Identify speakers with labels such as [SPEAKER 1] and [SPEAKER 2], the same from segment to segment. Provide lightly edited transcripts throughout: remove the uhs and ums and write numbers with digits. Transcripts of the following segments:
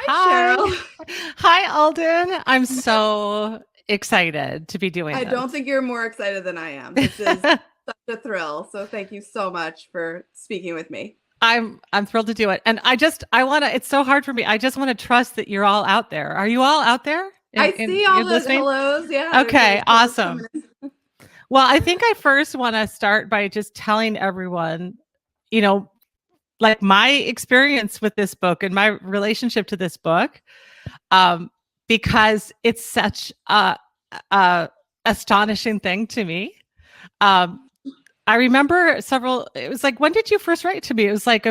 [SPEAKER 1] Hi.
[SPEAKER 2] Cheryl.
[SPEAKER 1] Hi, Alden. I'm so excited to be doing
[SPEAKER 2] I don't
[SPEAKER 1] this.
[SPEAKER 2] think you're more excited than I am. This is such a thrill. So thank you so much for speaking with me.
[SPEAKER 1] I'm thrilled to do it. And I want to, it's so hard for me. I just want to trust that you're all out there. Are you all out there
[SPEAKER 2] I
[SPEAKER 1] in
[SPEAKER 2] see all
[SPEAKER 1] you're
[SPEAKER 2] the
[SPEAKER 1] listening?
[SPEAKER 2] hellos. Yeah, there's
[SPEAKER 1] Okay,
[SPEAKER 2] little hellos coming
[SPEAKER 1] awesome.
[SPEAKER 2] in.
[SPEAKER 1] Well, I think I first want to start by just telling everyone, you know, like my experience with this book and my relationship to this book, um, because it's such a astonishing thing to me. Um, I remember it was like, when did you first write to me? It was like,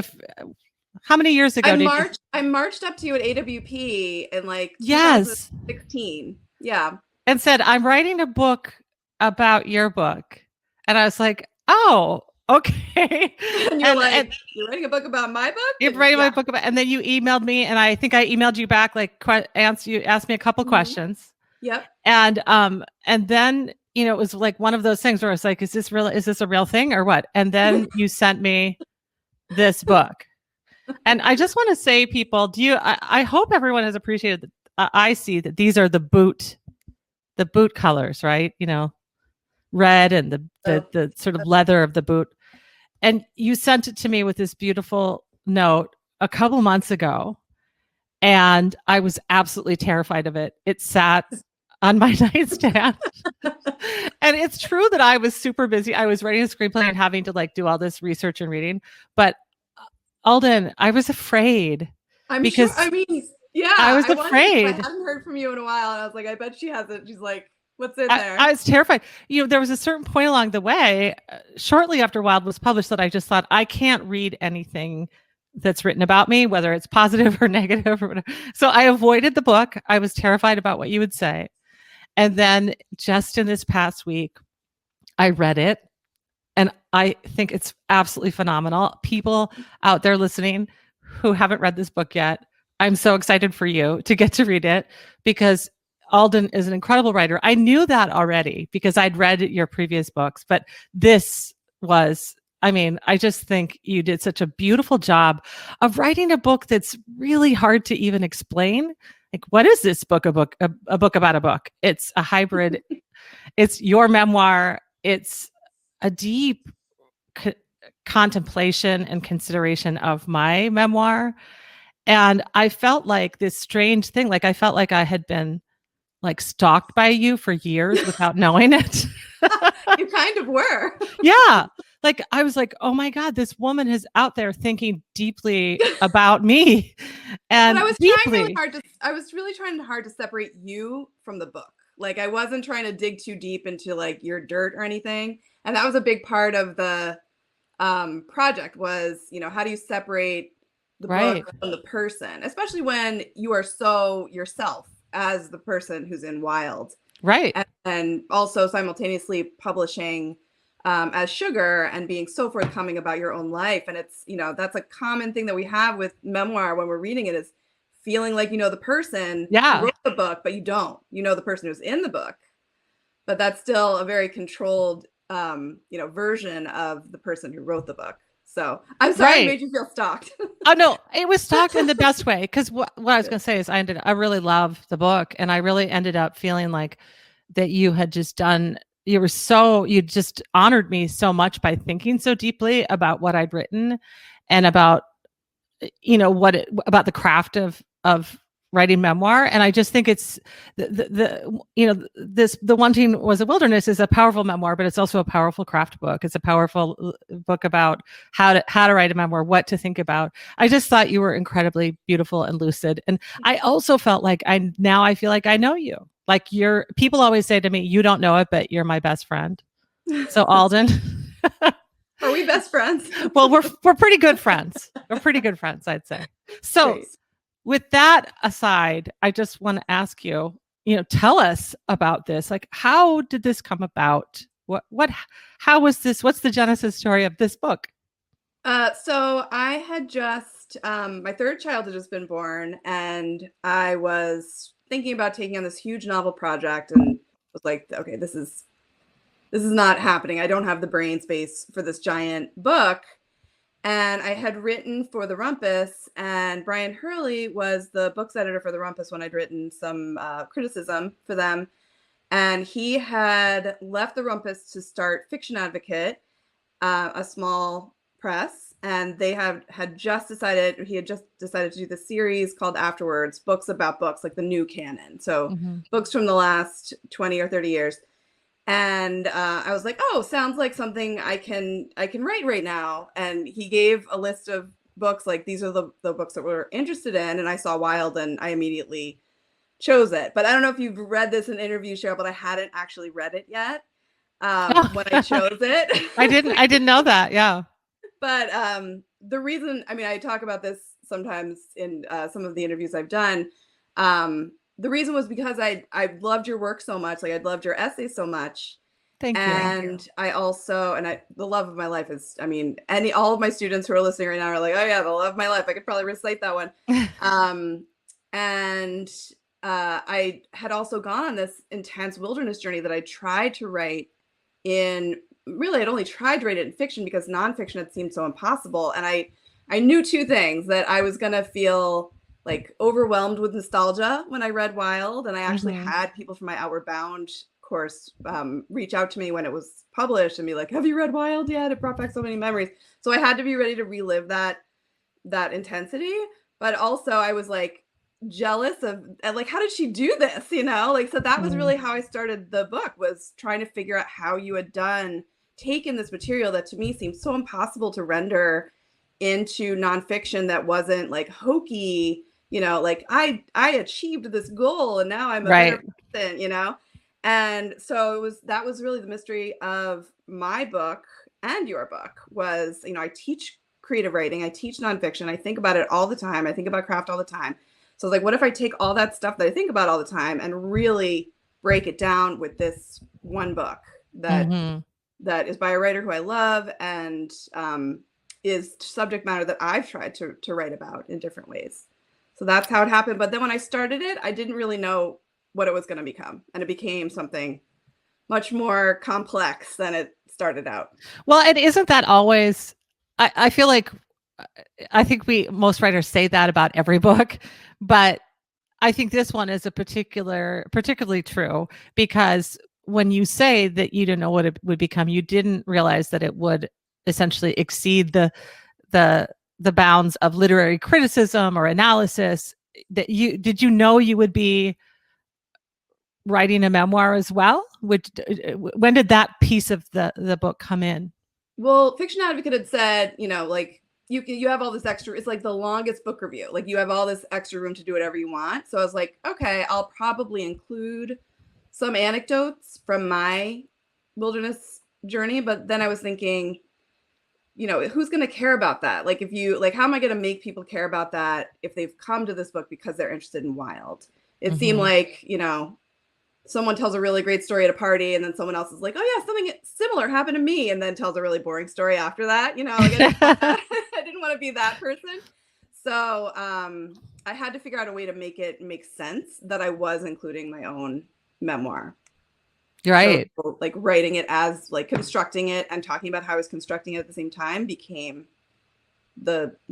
[SPEAKER 1] how many years ago did you?
[SPEAKER 2] I marched up to you at AWP in like
[SPEAKER 1] Yes.
[SPEAKER 2] 2016. Yeah.
[SPEAKER 1] And said, I'm writing a book about your book. And I was like, oh, okay.
[SPEAKER 2] And you're like, you're writing a book about my book?
[SPEAKER 1] You're
[SPEAKER 2] And
[SPEAKER 1] writing my
[SPEAKER 2] yeah.
[SPEAKER 1] book about, and then you emailed me, and I think I emailed you back, like, you asked me a couple questions.
[SPEAKER 2] Yep.
[SPEAKER 1] And then, it was like one of those things where I was like, is this real? Is this a real thing or what? And then you sent me this book. And I just want to say, people, I hope everyone has appreciated that. I see that these are the boot colors, right? Red and the sort of leather of the boot. And you sent it to me with this beautiful note a couple months ago. And I was absolutely terrified of it. It sat on my nightstand. And it's true that I was super busy. I was writing a screenplay and having to like do all this research and reading. But Alden, I was afraid.
[SPEAKER 2] I'm sure. I mean, yeah.
[SPEAKER 1] I was
[SPEAKER 2] afraid. I
[SPEAKER 1] afraid.
[SPEAKER 2] hadn't heard from you in a while. And I was like, I bet she hasn't. She's like, what's in there?
[SPEAKER 1] I was terrified. There was a certain point along the way, shortly after Wild was published, that I just thought, I can't read anything that's written about me, whether it's positive or negative or whatever. So I avoided the book. I was terrified about what you would say. And then just in this past week, I read it. And I think it's absolutely phenomenal. People out there listening who haven't read this book yet, I'm so excited for you to get to read it, because Alden is an incredible writer. I knew that already because I'd read your previous books, but this was, I just think you did such a beautiful job of writing a book that's really hard to even explain. Like, what is this book? A book about a book. It's a hybrid. It's your memoir. It's a deep contemplation and consideration of my memoir. And I felt like this strange thing. Like, I felt like I had been like stalked by you for years without knowing it.
[SPEAKER 2] You kind of were.
[SPEAKER 1] Yeah. Like, I was like, oh my God, this woman is out there thinking deeply about me. And
[SPEAKER 2] but I was
[SPEAKER 1] deeply.
[SPEAKER 2] I was really trying hard to separate you from the book. Like, I wasn't trying to dig too deep into like your dirt or anything. And that was a big part of the project was, how do you separate the book from the person, especially when you are so yourself as the person who's in Wild.
[SPEAKER 1] Right.
[SPEAKER 2] And also simultaneously publishing as Sugar and being so forthcoming about your own life. And it's, that's a common thing that we have with memoir when we're reading it, is feeling like the person who wrote the book, but you don't. You know the person who's in the book. But that's still a very controlled version of the person who wrote the book. So I'm sorry I made you feel stalked.
[SPEAKER 1] Oh, no, it was stalked in the best way. Because what I was going to say is I really love the book. And I really ended up feeling like that you had just you just honored me so much by thinking so deeply about what I'd written and about, about the craft of writing memoir. And I just think it's the Wanting Was a Wilderness is a powerful memoir, but it's also a powerful craft book. It's a powerful book about how to write a memoir, what to think about. I just thought you were incredibly beautiful and lucid. And I also felt like I feel like I know you. Like, people always say to me, you don't know it, but you're my best friend. So Alden.
[SPEAKER 2] Are we best friends?
[SPEAKER 1] Well, we're pretty good friends. We're pretty good friends, I'd say. So great. With that aside, I just want to ask you, tell us about this. Like, how did this come about? How was this? What's the genesis story of this book?
[SPEAKER 2] So I had just, my third child had just been born, and I was thinking about taking on this huge novel project, and was like, okay, this is not happening. I don't have the brain space for this giant book. And I had written for the Rumpus, and Brian Hurley was the books editor for the Rumpus when I'd written some criticism for them. And he had left the Rumpus to start Fiction Advocate, a small press, and they had just decided, he had just decided to do the series called Afterwards, books about books, like the new canon. So books from the last 20 or 30 years. And I was like, oh, sounds like something I can write right now. And he gave a list of books, like these are the books that we're interested in. And I saw Wild, and I immediately chose it. But I don't know if you've read this in interview, Cheryl, but I hadn't actually read it yet when I chose it.
[SPEAKER 1] I didn't know that. Yeah.
[SPEAKER 2] But the reason, I mean, I talk about this sometimes in some of the interviews I've done. The reason was because I loved your work so much. Like, I loved your essays so much.
[SPEAKER 1] Thank you.
[SPEAKER 2] And I also, the love of my life is, I mean, all of my students who are listening right now are like, oh yeah, the love of my life. I could probably recite that one. And I had also gone on this intense wilderness journey that I tried to write in, really, I'd only tried to write it in fiction because nonfiction had seemed so impossible. And I knew two things: that I was going to feel like overwhelmed with nostalgia when I read Wild. And I actually had people from my Outward Bound course reach out to me when it was published and be like, have you read Wild yet? It brought back so many memories. So I had to be ready to relive that intensity. But also I was like jealous of, like, how did she do this? You know, like, so that was really how I started the book, was trying to figure out how you had taken this material that to me seemed so impossible to render into nonfiction that wasn't like hokey, you know, like I achieved this goal and now I'm a better person, you know? And so that was really the mystery of my book and your book was, you know, I teach creative writing, I teach nonfiction, I think about it all the time, I think about craft all the time. So I was like, what if I take all that stuff that I think about all the time and really break it down with this one book that is by a writer who I love and is subject matter that I've tried to write about in different ways. So that's how it happened. But then when I started it, I didn't really know what it was going to become. And it became something much more complex than it started out.
[SPEAKER 1] Well, and isn't that always, I feel like, I think most writers say that about every book, but I think this one is particularly true, because when you say that you didn't know what it would become, you didn't realize that it would essentially exceed the bounds of literary criticism or analysis. Did you know you would be writing a memoir as well? When did that piece of the book come in?
[SPEAKER 2] Well, Fiction Advocate had said, you know, like, you have all this extra, it's like the longest book review. Like, you have all this extra room to do whatever you want. So I was like, okay, I'll probably include some anecdotes from my wilderness journey. But then I was thinking, you know, who's going to care about that? Like, how am I going to make people care about that if they've come to this book because they're interested in Wild? It seemed like, you know, someone tells a really great story at a party and then someone else is like, oh yeah, something similar happened to me, and then tells a really boring story after that. You know, like, I didn't want to be that person. So I had to figure out a way to make it make sense that I was including my own memoir.
[SPEAKER 1] Right.
[SPEAKER 2] So, like, writing it as, like, constructing it and talking about how I was constructing it at the same time became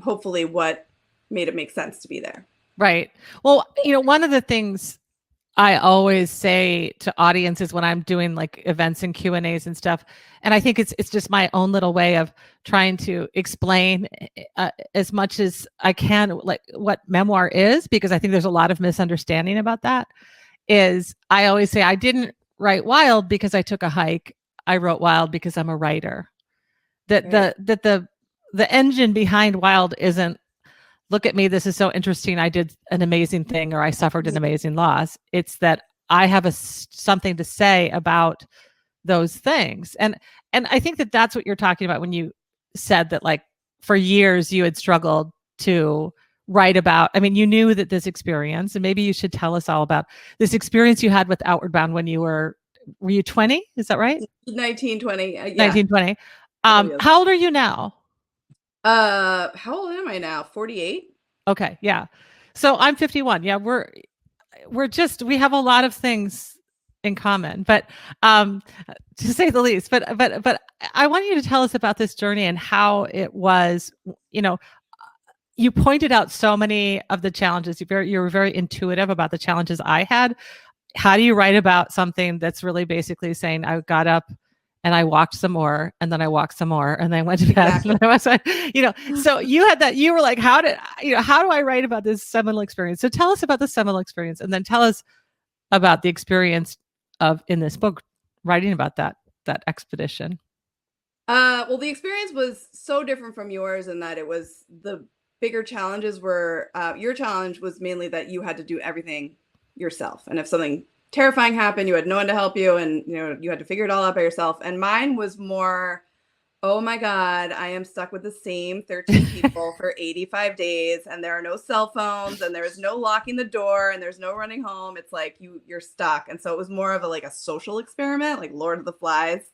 [SPEAKER 2] hopefully what made it make sense to be there.
[SPEAKER 1] Right. Well, you know, one of the things I always say to audiences when I'm doing like events and Q&As and stuff, and I think it's just my own little way of trying to explain as much as I can, like, what memoir is, because I think there's a lot of misunderstanding about that. Is I always say I didn't write Wild because I took a hike. I wrote Wild because I'm a writer. That the engine behind Wild isn't, look at me, this is so interesting, I did an amazing thing, or I suffered an amazing loss. It's that I have something to say about those things. And I think that that's what you're talking about when you said that, like, for years you had struggled to write about. I mean, you knew that this experience, and maybe you should tell us all about this experience you had with Outward Bound when you were you 20? Is that right?
[SPEAKER 2] 19, 20. Yeah.
[SPEAKER 1] 19, 20. How old are you now?
[SPEAKER 2] How old am I now? 48.
[SPEAKER 1] Okay. Yeah. So I'm 51. Yeah. We have a lot of things in common, but um, to say the least. But I want you to tell us about this journey and how it was. You know, you pointed out so many of the challenges. You were very intuitive about the challenges I had. How do you write about something that's really basically saying I got up and I walked some more, and then I walked some more, and then I went to bed.
[SPEAKER 2] Exactly.
[SPEAKER 1] And then I was, so you had that. You were like, how do I write about this seminal experience? So tell us about the seminal experience, and then tell us about the experience of in this book writing about that expedition.
[SPEAKER 2] Well, the experience was so different from yours in that it was the bigger challenges were your challenge was mainly that you had to do everything yourself, and if something terrifying happened, you had no one to help you, and you had to figure it all out by yourself. And mine was more, oh my God, I am stuck with the same 13 people for 85 days, and there are no cell phones, and there is no locking the door, and there's no running home. It's like you're stuck. And so it was more of a social experiment, like Lord of the Flies.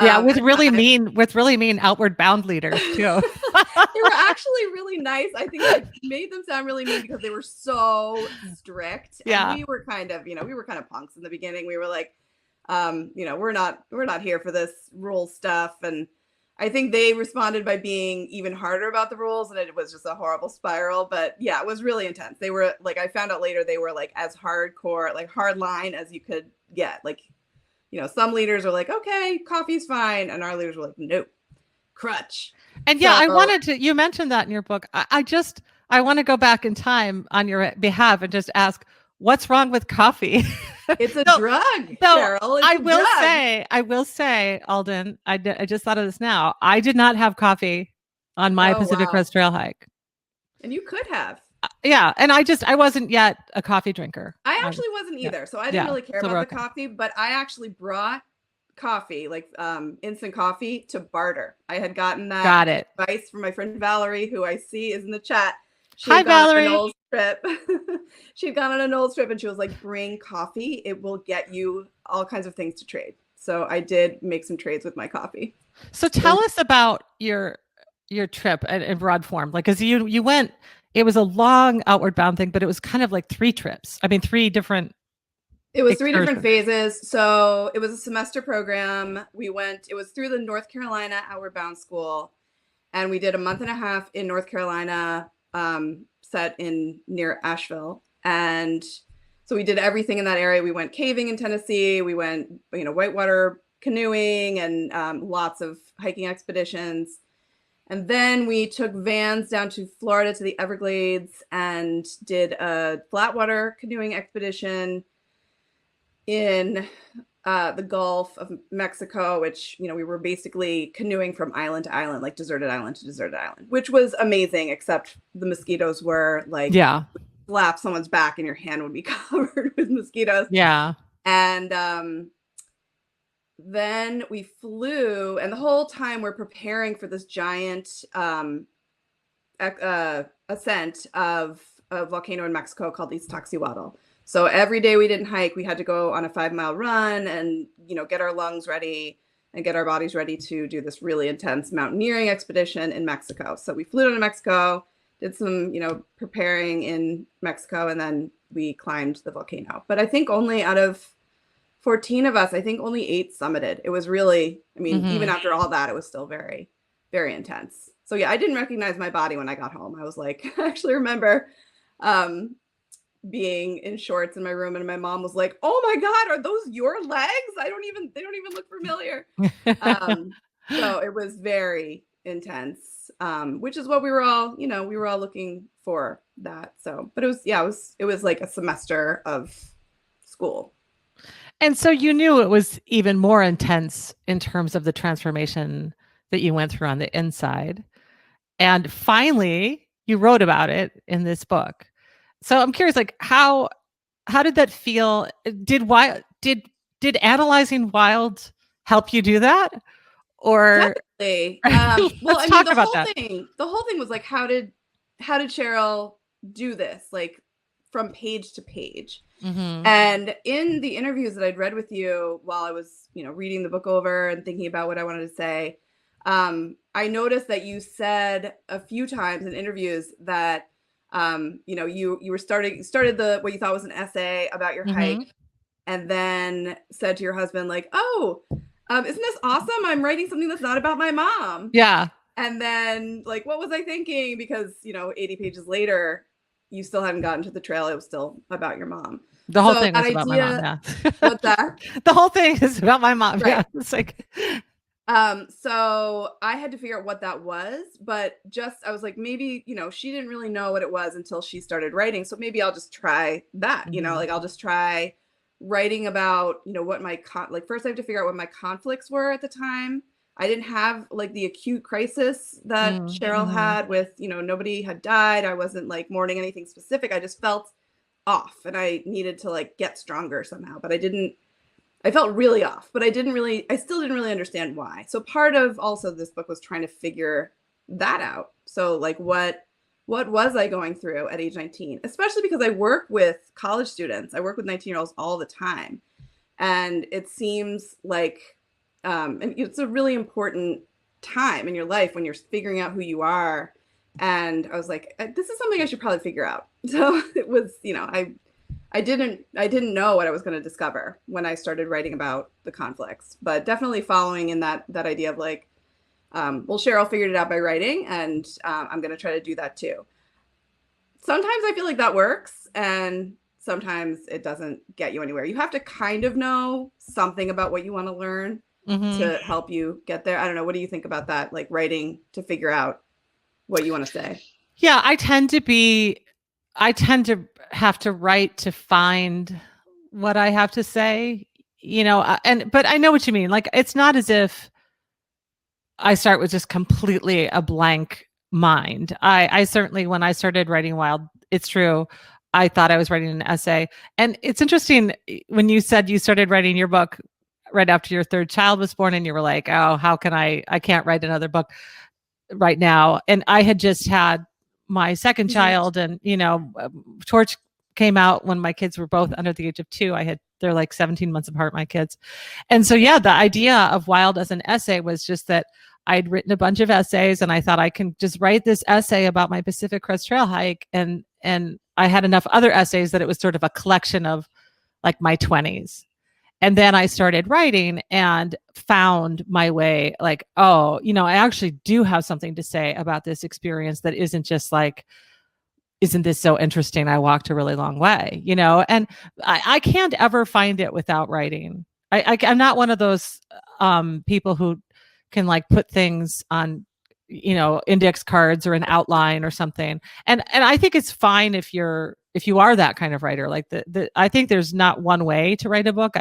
[SPEAKER 1] Yeah, with really mean outward bound leaders too.
[SPEAKER 2] They were actually really nice. I think I made them sound really mean because they were so strict.
[SPEAKER 1] Yeah.
[SPEAKER 2] And we were kind of punks in the beginning. We were like, we're not here for this rule stuff. And I think they responded by being even harder about the rules, and it was just a horrible spiral. But yeah, it was really intense. They were like, I found out later, they were like as hardcore, like hard line as you could get. Like, some leaders are like, okay, coffee's fine. And our leaders were like, nope, crutch.
[SPEAKER 1] And yeah, you mentioned that in your book. I want to go back in time on your behalf and just ask, what's wrong with coffee?
[SPEAKER 2] It's a drug, Cheryl.
[SPEAKER 1] I will say, Alden, I just thought of this now. I did not have coffee on my Pacific Crest Trail hike.
[SPEAKER 2] And you could have.
[SPEAKER 1] Yeah. And I wasn't yet a coffee drinker.
[SPEAKER 2] I actually wasn't either. Yeah. So I didn't really care about the coffee, but I actually brought coffee, like instant coffee, to barter. I had gotten that advice from my friend Valerie, who I see is in the chat.
[SPEAKER 1] Hi, Valerie.
[SPEAKER 2] She'd gone on a Knowles trip, and she was like, bring coffee. It will get you all kinds of things to trade. So I did make some trades with my coffee.
[SPEAKER 1] So tell us about your trip in broad form. Like, because you went, it was a long outward bound thing, but it was kind of like 3 trips. I mean, 3 different.
[SPEAKER 2] It was 3 different phases. So it was a semester program. It was through the North Carolina Outward Bound School. And we did a month and a half in North Carolina, set in near Asheville. And so we did everything in that area. We went caving in Tennessee. We went, whitewater canoeing, and lots of hiking expeditions. And then we took vans down to Florida to the Everglades and did a flatwater canoeing expedition in the Gulf of Mexico, which, we were basically canoeing from island to island, like deserted island to deserted island, which was amazing, except the mosquitoes were like, slap someone's back and your hand would be covered with mosquitoes.
[SPEAKER 1] Yeah.
[SPEAKER 2] And then we flew, and the whole time we're preparing for this giant ascent of a volcano in Mexico called Iztaccíhuatl. So every day we didn't hike, we had to go on a 5-mile run and, get our lungs ready and get our bodies ready to do this really intense mountaineering expedition in Mexico. So we flew down to Mexico, did some, preparing in Mexico, and then we climbed the volcano. But I think only out of 14 of us, I think only 8 summited. It was really, even after all that, it was still very, very intense. So yeah, I didn't recognize my body when I got home. I was like, I actually remember being in shorts in my room, and my mom was like, oh my God, are those your legs? They don't even look familiar. So it was very intense, which is what we were all looking for that. So, but it was like a semester of school.
[SPEAKER 1] And so you knew it was even more intense in terms of the transformation that you went through on the inside. And finally, you wrote about it in this book. So I'm curious, like, how did that feel? Did analyzing Wild help you do that? Or
[SPEAKER 2] definitely. Well,
[SPEAKER 1] the
[SPEAKER 2] whole thing was like, how did Cheryl do this? Like, from page to page. Mm-hmm. And in the interviews that I'd read with you while I was, reading the book over and thinking about what I wanted to say, I noticed that you said a few times in interviews that you started what you thought was an essay about your hike and then said to your husband, like, oh, isn't this awesome? I'm writing something that's not about my mom.
[SPEAKER 1] Yeah.
[SPEAKER 2] And then, like, what was I thinking? Because, 80 pages later, you still hadn't gotten to the trail. It was still about your mom.
[SPEAKER 1] The whole
[SPEAKER 2] So
[SPEAKER 1] thing
[SPEAKER 2] that
[SPEAKER 1] is about my mom.
[SPEAKER 2] idea,
[SPEAKER 1] Yeah.
[SPEAKER 2] what's that?
[SPEAKER 1] The whole thing is about my mom.
[SPEAKER 2] Right.
[SPEAKER 1] Yeah. It's like,
[SPEAKER 2] So I had to figure out what that was, but I was like, maybe, she didn't really know what it was until she started writing. So maybe I'll just try that, like I'll just try writing about, what my, first I have to figure out what my conflicts were at the time. I didn't have like the acute crisis that Cheryl had with, nobody had died. I wasn't like mourning anything specific. I just felt off and I needed to like get stronger somehow, but I felt really off, but I still didn't really understand why. So part of also this book was trying to figure that out. So like what was I going through at age 19, especially because I work with college students. I work with 19-year-olds all the time. And it seems like, and it's a really important time in your life when you're figuring out who you are. And I was like, this is something I should probably figure out. So it was, I didn't know what I was going to discover when I started writing about the conflicts, but definitely following in that idea of like, well, Cheryl figured it out by writing, and I'm going to try to do that too. Sometimes I feel like that works, and sometimes it doesn't get you anywhere. You have to kind of know something about what you want to learn to help you get there. I don't know. What do you think about that? Like writing to figure out what you want to say?
[SPEAKER 1] Yeah, I tend to have to write to find what I have to say, but I know what you mean. Like, it's not as if I start with just completely a blank mind. I certainly, when I started writing Wild, it's true, I thought I was writing an essay. And it's interesting when you said you started writing your book right after your third child was born, and you were like, oh, how can I can't write another book right now. And I had just had my second child, and Torch came out when my kids were both under the age of 2. They're like 17 months apart, my kids. And so, yeah, the idea of Wild as an essay was just that I'd written a bunch of essays, and I thought I can just write this essay about my Pacific Crest Trail hike. And I had enough other essays that it was sort of a collection of like my 20s. And then I started writing and found my way, like, oh, I actually do have something to say about this experience that isn't just like, isn't this so interesting? I walked a really long way, and I can't ever find it without writing. I'm not one of those people who can like put things on, index cards or an outline or something. And I think it's fine if you are that kind of writer. Like I think there's not one way to write a book.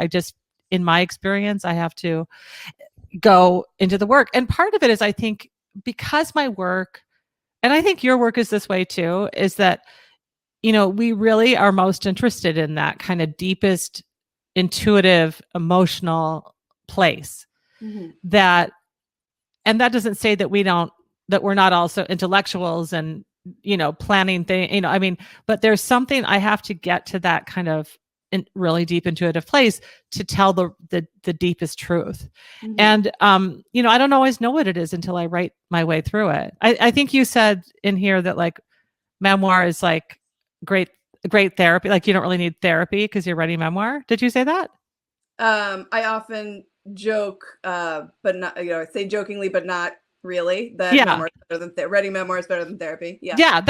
[SPEAKER 1] In my experience, I have to go into the work. And part of it is, I think, because my work, and I think your work is this way too, is that, we really are most interested in that kind of deepest, intuitive, emotional place that, and that doesn't say that that we're not also intellectuals and, planning things, but there's something, I have to get to that kind of really deep intuitive place to tell the deepest truth. And, I don't always know what it is until I write my way through it. I think you said in here that like memoir is like great therapy. Like, you don't really need therapy because you're writing memoir. Did you say that?
[SPEAKER 2] I often joke, but not, I say jokingly, but not really, that memoir is better than writing memoir is better than therapy. I'm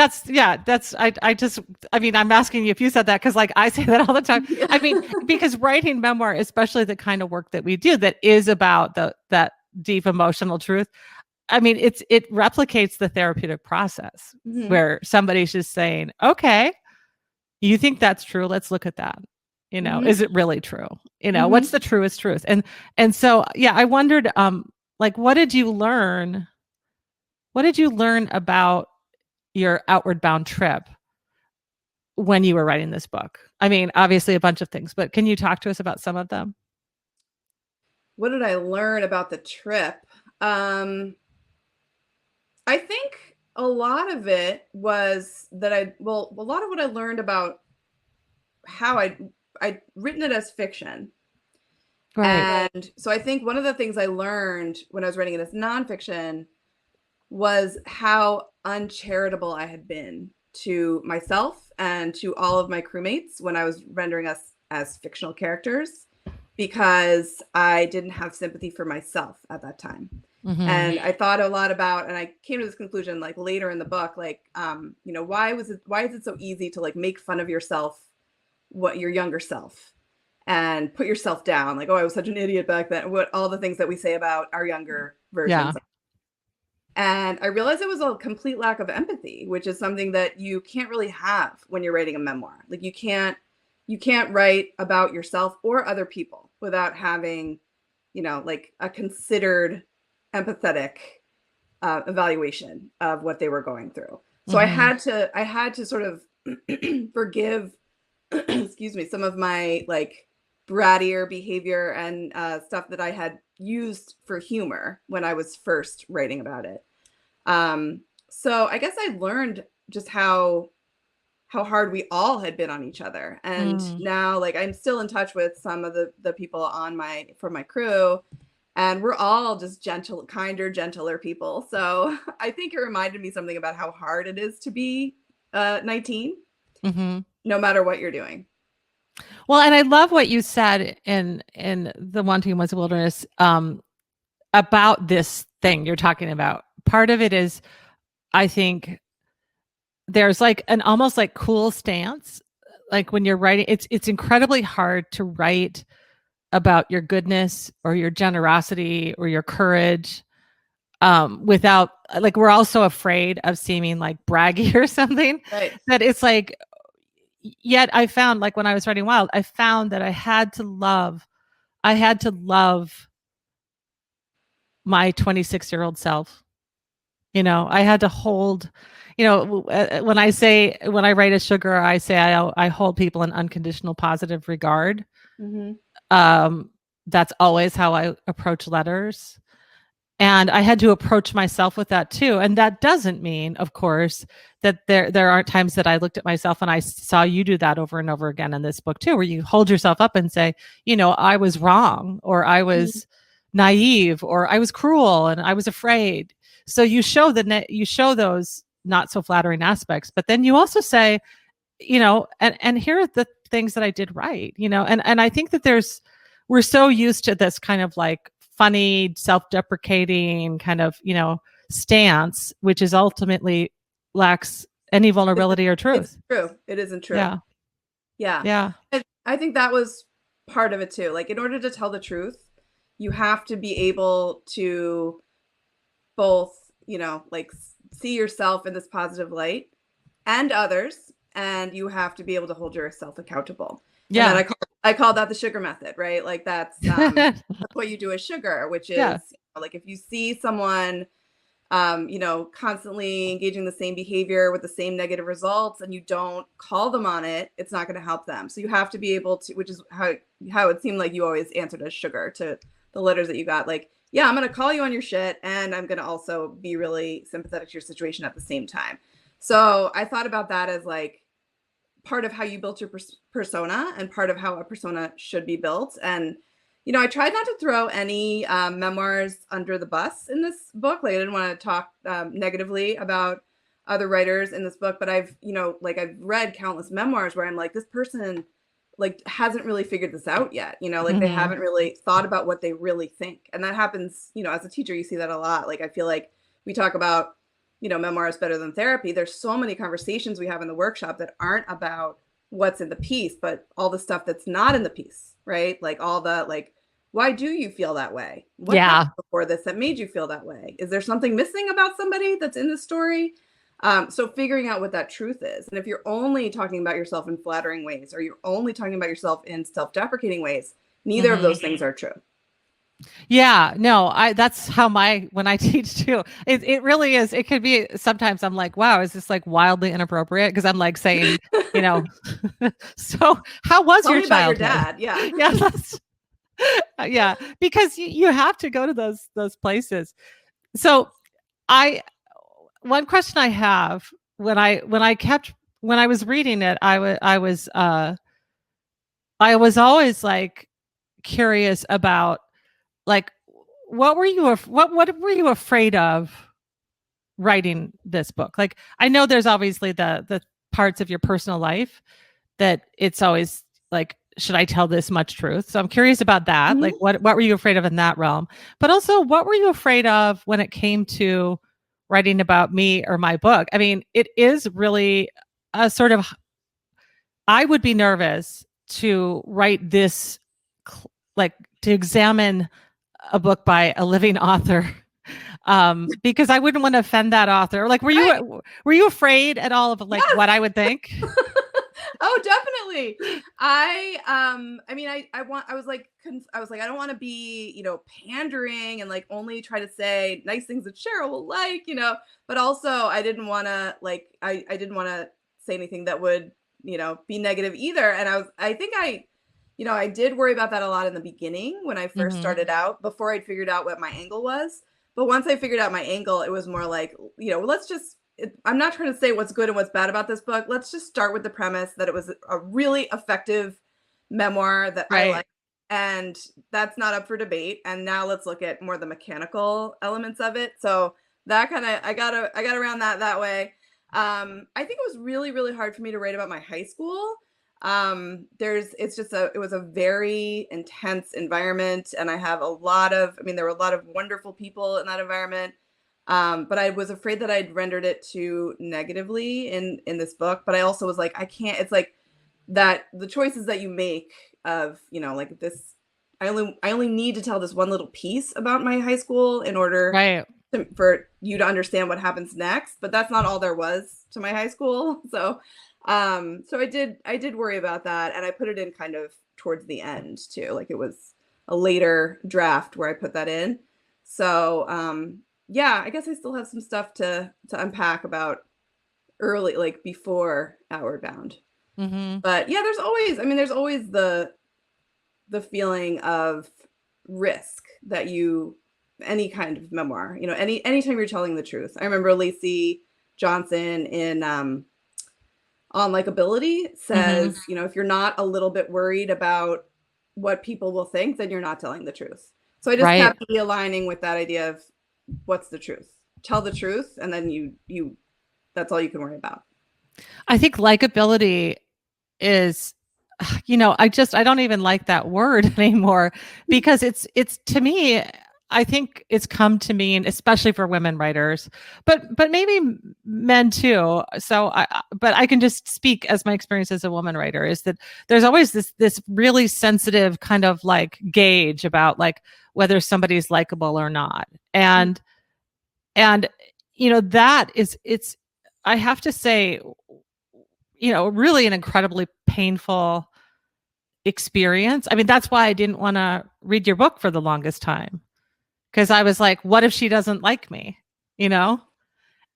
[SPEAKER 2] asking you if you said that, because like I say that all the time. Because writing memoir, especially the kind of work that we do that is about that deep emotional truth, it replicates the therapeutic process where somebody's just saying, okay, you think that's true, let's look at that. Is it really true? What's the truest truth? And so, yeah, I wondered, like, what did you learn about your outward bound trip when you were writing this book? Obviously a bunch of things, but can you talk to us about some of them? What did I learn about the trip? I think a lot of it was that a lot of what I learned about how I'd written it as fiction. Right. And so I think one of the things I learned when I was writing it as nonfiction was how uncharitable I had been to myself and to all of my crewmates when I was rendering us as fictional characters because I didn't have sympathy for myself at that time. And I thought a lot about, and I came to this conclusion like later in the book, like, why is it so easy to like make fun of yourself, what your younger self, and put yourself down, like, oh, I was such an idiot back then, what all the things that we say about our younger versions. And I realized it was a complete lack of empathy, which is something that you can't really have when you're writing a memoir. Like you can't write about yourself or other people without having, like a considered empathetic evaluation of what they were going through. So I had to sort of forgive, excuse me, some of my like brattier behavior and stuff that I had used for humor when I was first writing about it. So I guess I learned just how hard we all had been on each other. And now like I'm still in touch with some of the people from my crew, and we're all just gentler people. So I think it reminded me something about how hard it is to be 19, no matter what you're doing.
[SPEAKER 1] Well, and I love what you said in The Wanting Was a Wilderness about this thing you're talking about. Part of it is, I think, there's like an almost like cool stance. Like when you're writing, it's incredibly hard to write about your goodness or your generosity or your courage without, like, we're all so afraid of seeming like braggy or something,
[SPEAKER 2] right,
[SPEAKER 1] that it's like, yet I found, like when I was writing Wild, I found that I had to love my 26-year-old self. I had to hold, when I write a Sugar, I say I hold people in unconditional positive regard. That's always how I approach letters. And I had to approach myself with that too. And that doesn't mean, of course, that there aren't times that I looked at myself, and I saw you do that over and over again in this book too, where you hold yourself up and say, I was wrong, or I was naive, or I was cruel and I was afraid. So you show those not so flattering aspects, but then you also say, and here are the things that I did right, and I think that we're so used to this kind of like funny, self-deprecating kind of, stance, which is ultimately lacks any vulnerability or truth.
[SPEAKER 2] It's true. It isn't true.
[SPEAKER 1] Yeah.
[SPEAKER 2] Yeah. I think that was part of it too. Like in order to tell the truth, you have to be able to both, like see yourself in this positive light and others, and you have to be able to hold yourself accountable. Yeah. And then I call that the Sugar method, right? Like that's what you do as Sugar, which is like if you see someone, constantly engaging the same behavior with the same negative results, and you don't call them on it, it's not going to help them. So you have to be able to, which is how it seemed like you always answered as Sugar to the letters that you got. Like, yeah, I'm going to call you on your shit, and I'm going to also be really sympathetic to your situation at the same time. So I thought about that as like part of how you built your persona and part of how a persona should be built. And, I tried not to throw any memoirs under the bus in this book. Like I didn't want to talk negatively about other writers in this book, but I've read countless memoirs where I'm like, this person like hasn't really figured this out yet. Like they haven't really thought about what they really think. And that happens, as a teacher, you see that a lot. Like I feel like we talk about, memoir is better than therapy. There's so many conversations we have in the workshop that aren't about what's in the piece, but all the stuff that's not in the piece, right? Like all the, like, why do you feel that way? What happened before this that made you feel that way? Is there something missing about somebody that's in the story? So figuring out what that truth is. And if you're only talking about yourself in flattering ways, or you're only talking about yourself in self-deprecating ways, neither of those things are true.
[SPEAKER 1] Yeah, no, that's how when I teach too, it really is. It could be, sometimes I'm like, wow, is this like wildly inappropriate? Because I'm like saying, so how was
[SPEAKER 2] Tell
[SPEAKER 1] your
[SPEAKER 2] me
[SPEAKER 1] childhood?
[SPEAKER 2] about your dad.
[SPEAKER 1] Yeah. Yeah, because you have to go to those places. So one question I have when I was reading it, I was always like curious about, like, what were you afraid of writing this book? Like, I know there's obviously the parts of your personal life that it's always like should I tell this much truth? So I'm curious about that. Like,
[SPEAKER 2] Mhm.
[SPEAKER 1] what were you afraid of in that realm? But also, what were you afraid of when it came to writing about me or my book? I mean, it is really a sort of, I would be nervous to write this, like to examine a book by a living author, because I wouldn't want to offend that author. Like,
[SPEAKER 2] Right.
[SPEAKER 1] were you afraid at all of like
[SPEAKER 2] Yes.
[SPEAKER 1] what I would think?
[SPEAKER 2] Oh, definitely. I mean, I was like, I don't want to be, pandering and like only try to say nice things that Cheryl will like, but also I didn't want to like, I didn't want to say anything that would, be negative either. And I think I did worry about that a lot in the beginning when I first
[SPEAKER 1] Mhm.
[SPEAKER 2] started out before I'd figured out what my angle was. But once I figured out my angle, it was more like, let's just I'm not trying to say what's good and what's bad about this book. Let's just start with the premise that it was a really effective memoir that I
[SPEAKER 1] Right.
[SPEAKER 2] like, and that's not up for debate. And now let's look at more the mechanical elements of it. So that kind of I got around that way. I think it was really really hard for me to write about my high school. It was a very intense environment, and there were a lot of wonderful people in that environment. But I was afraid that I'd rendered it too negatively in this book. But I also was like, I can't. It's like that the choices that you make of like this. I only need to tell this one little piece about my high school in order
[SPEAKER 1] Right.
[SPEAKER 2] for you to understand what happens next. But that's not all there was to my high school. So I did worry about that, and I put it in kind of towards the end too. Like it was a later draft where I put that in. So yeah, I guess I still have some stuff to unpack about early, like before Outward Bound.
[SPEAKER 1] Mhm.
[SPEAKER 2] But yeah, there's always the feeling of risk that any kind of memoir, anytime you're telling the truth. I remember Lacey Johnson in on Likability
[SPEAKER 1] Mhm.
[SPEAKER 2] says, if you're not a little bit worried about what people will think, then you're not telling the truth. So I just
[SPEAKER 1] Right.
[SPEAKER 2] kept aligning with that idea of what's the truth? Tell the truth, and then you that's all you can worry about.
[SPEAKER 1] I think likability is, I don't even like that word anymore, because it's to me, I think it's come to mean, especially for women writers, but maybe men too. So but I can just speak as my experience as a woman writer, is that there's always this really sensitive kind of like gauge about like whether somebody's likable or not. And that is, it's, I have to say, really an incredibly painful experience. I mean, that's why I didn't want to read your book for the longest time, because I was like, what if she doesn't like me? You know?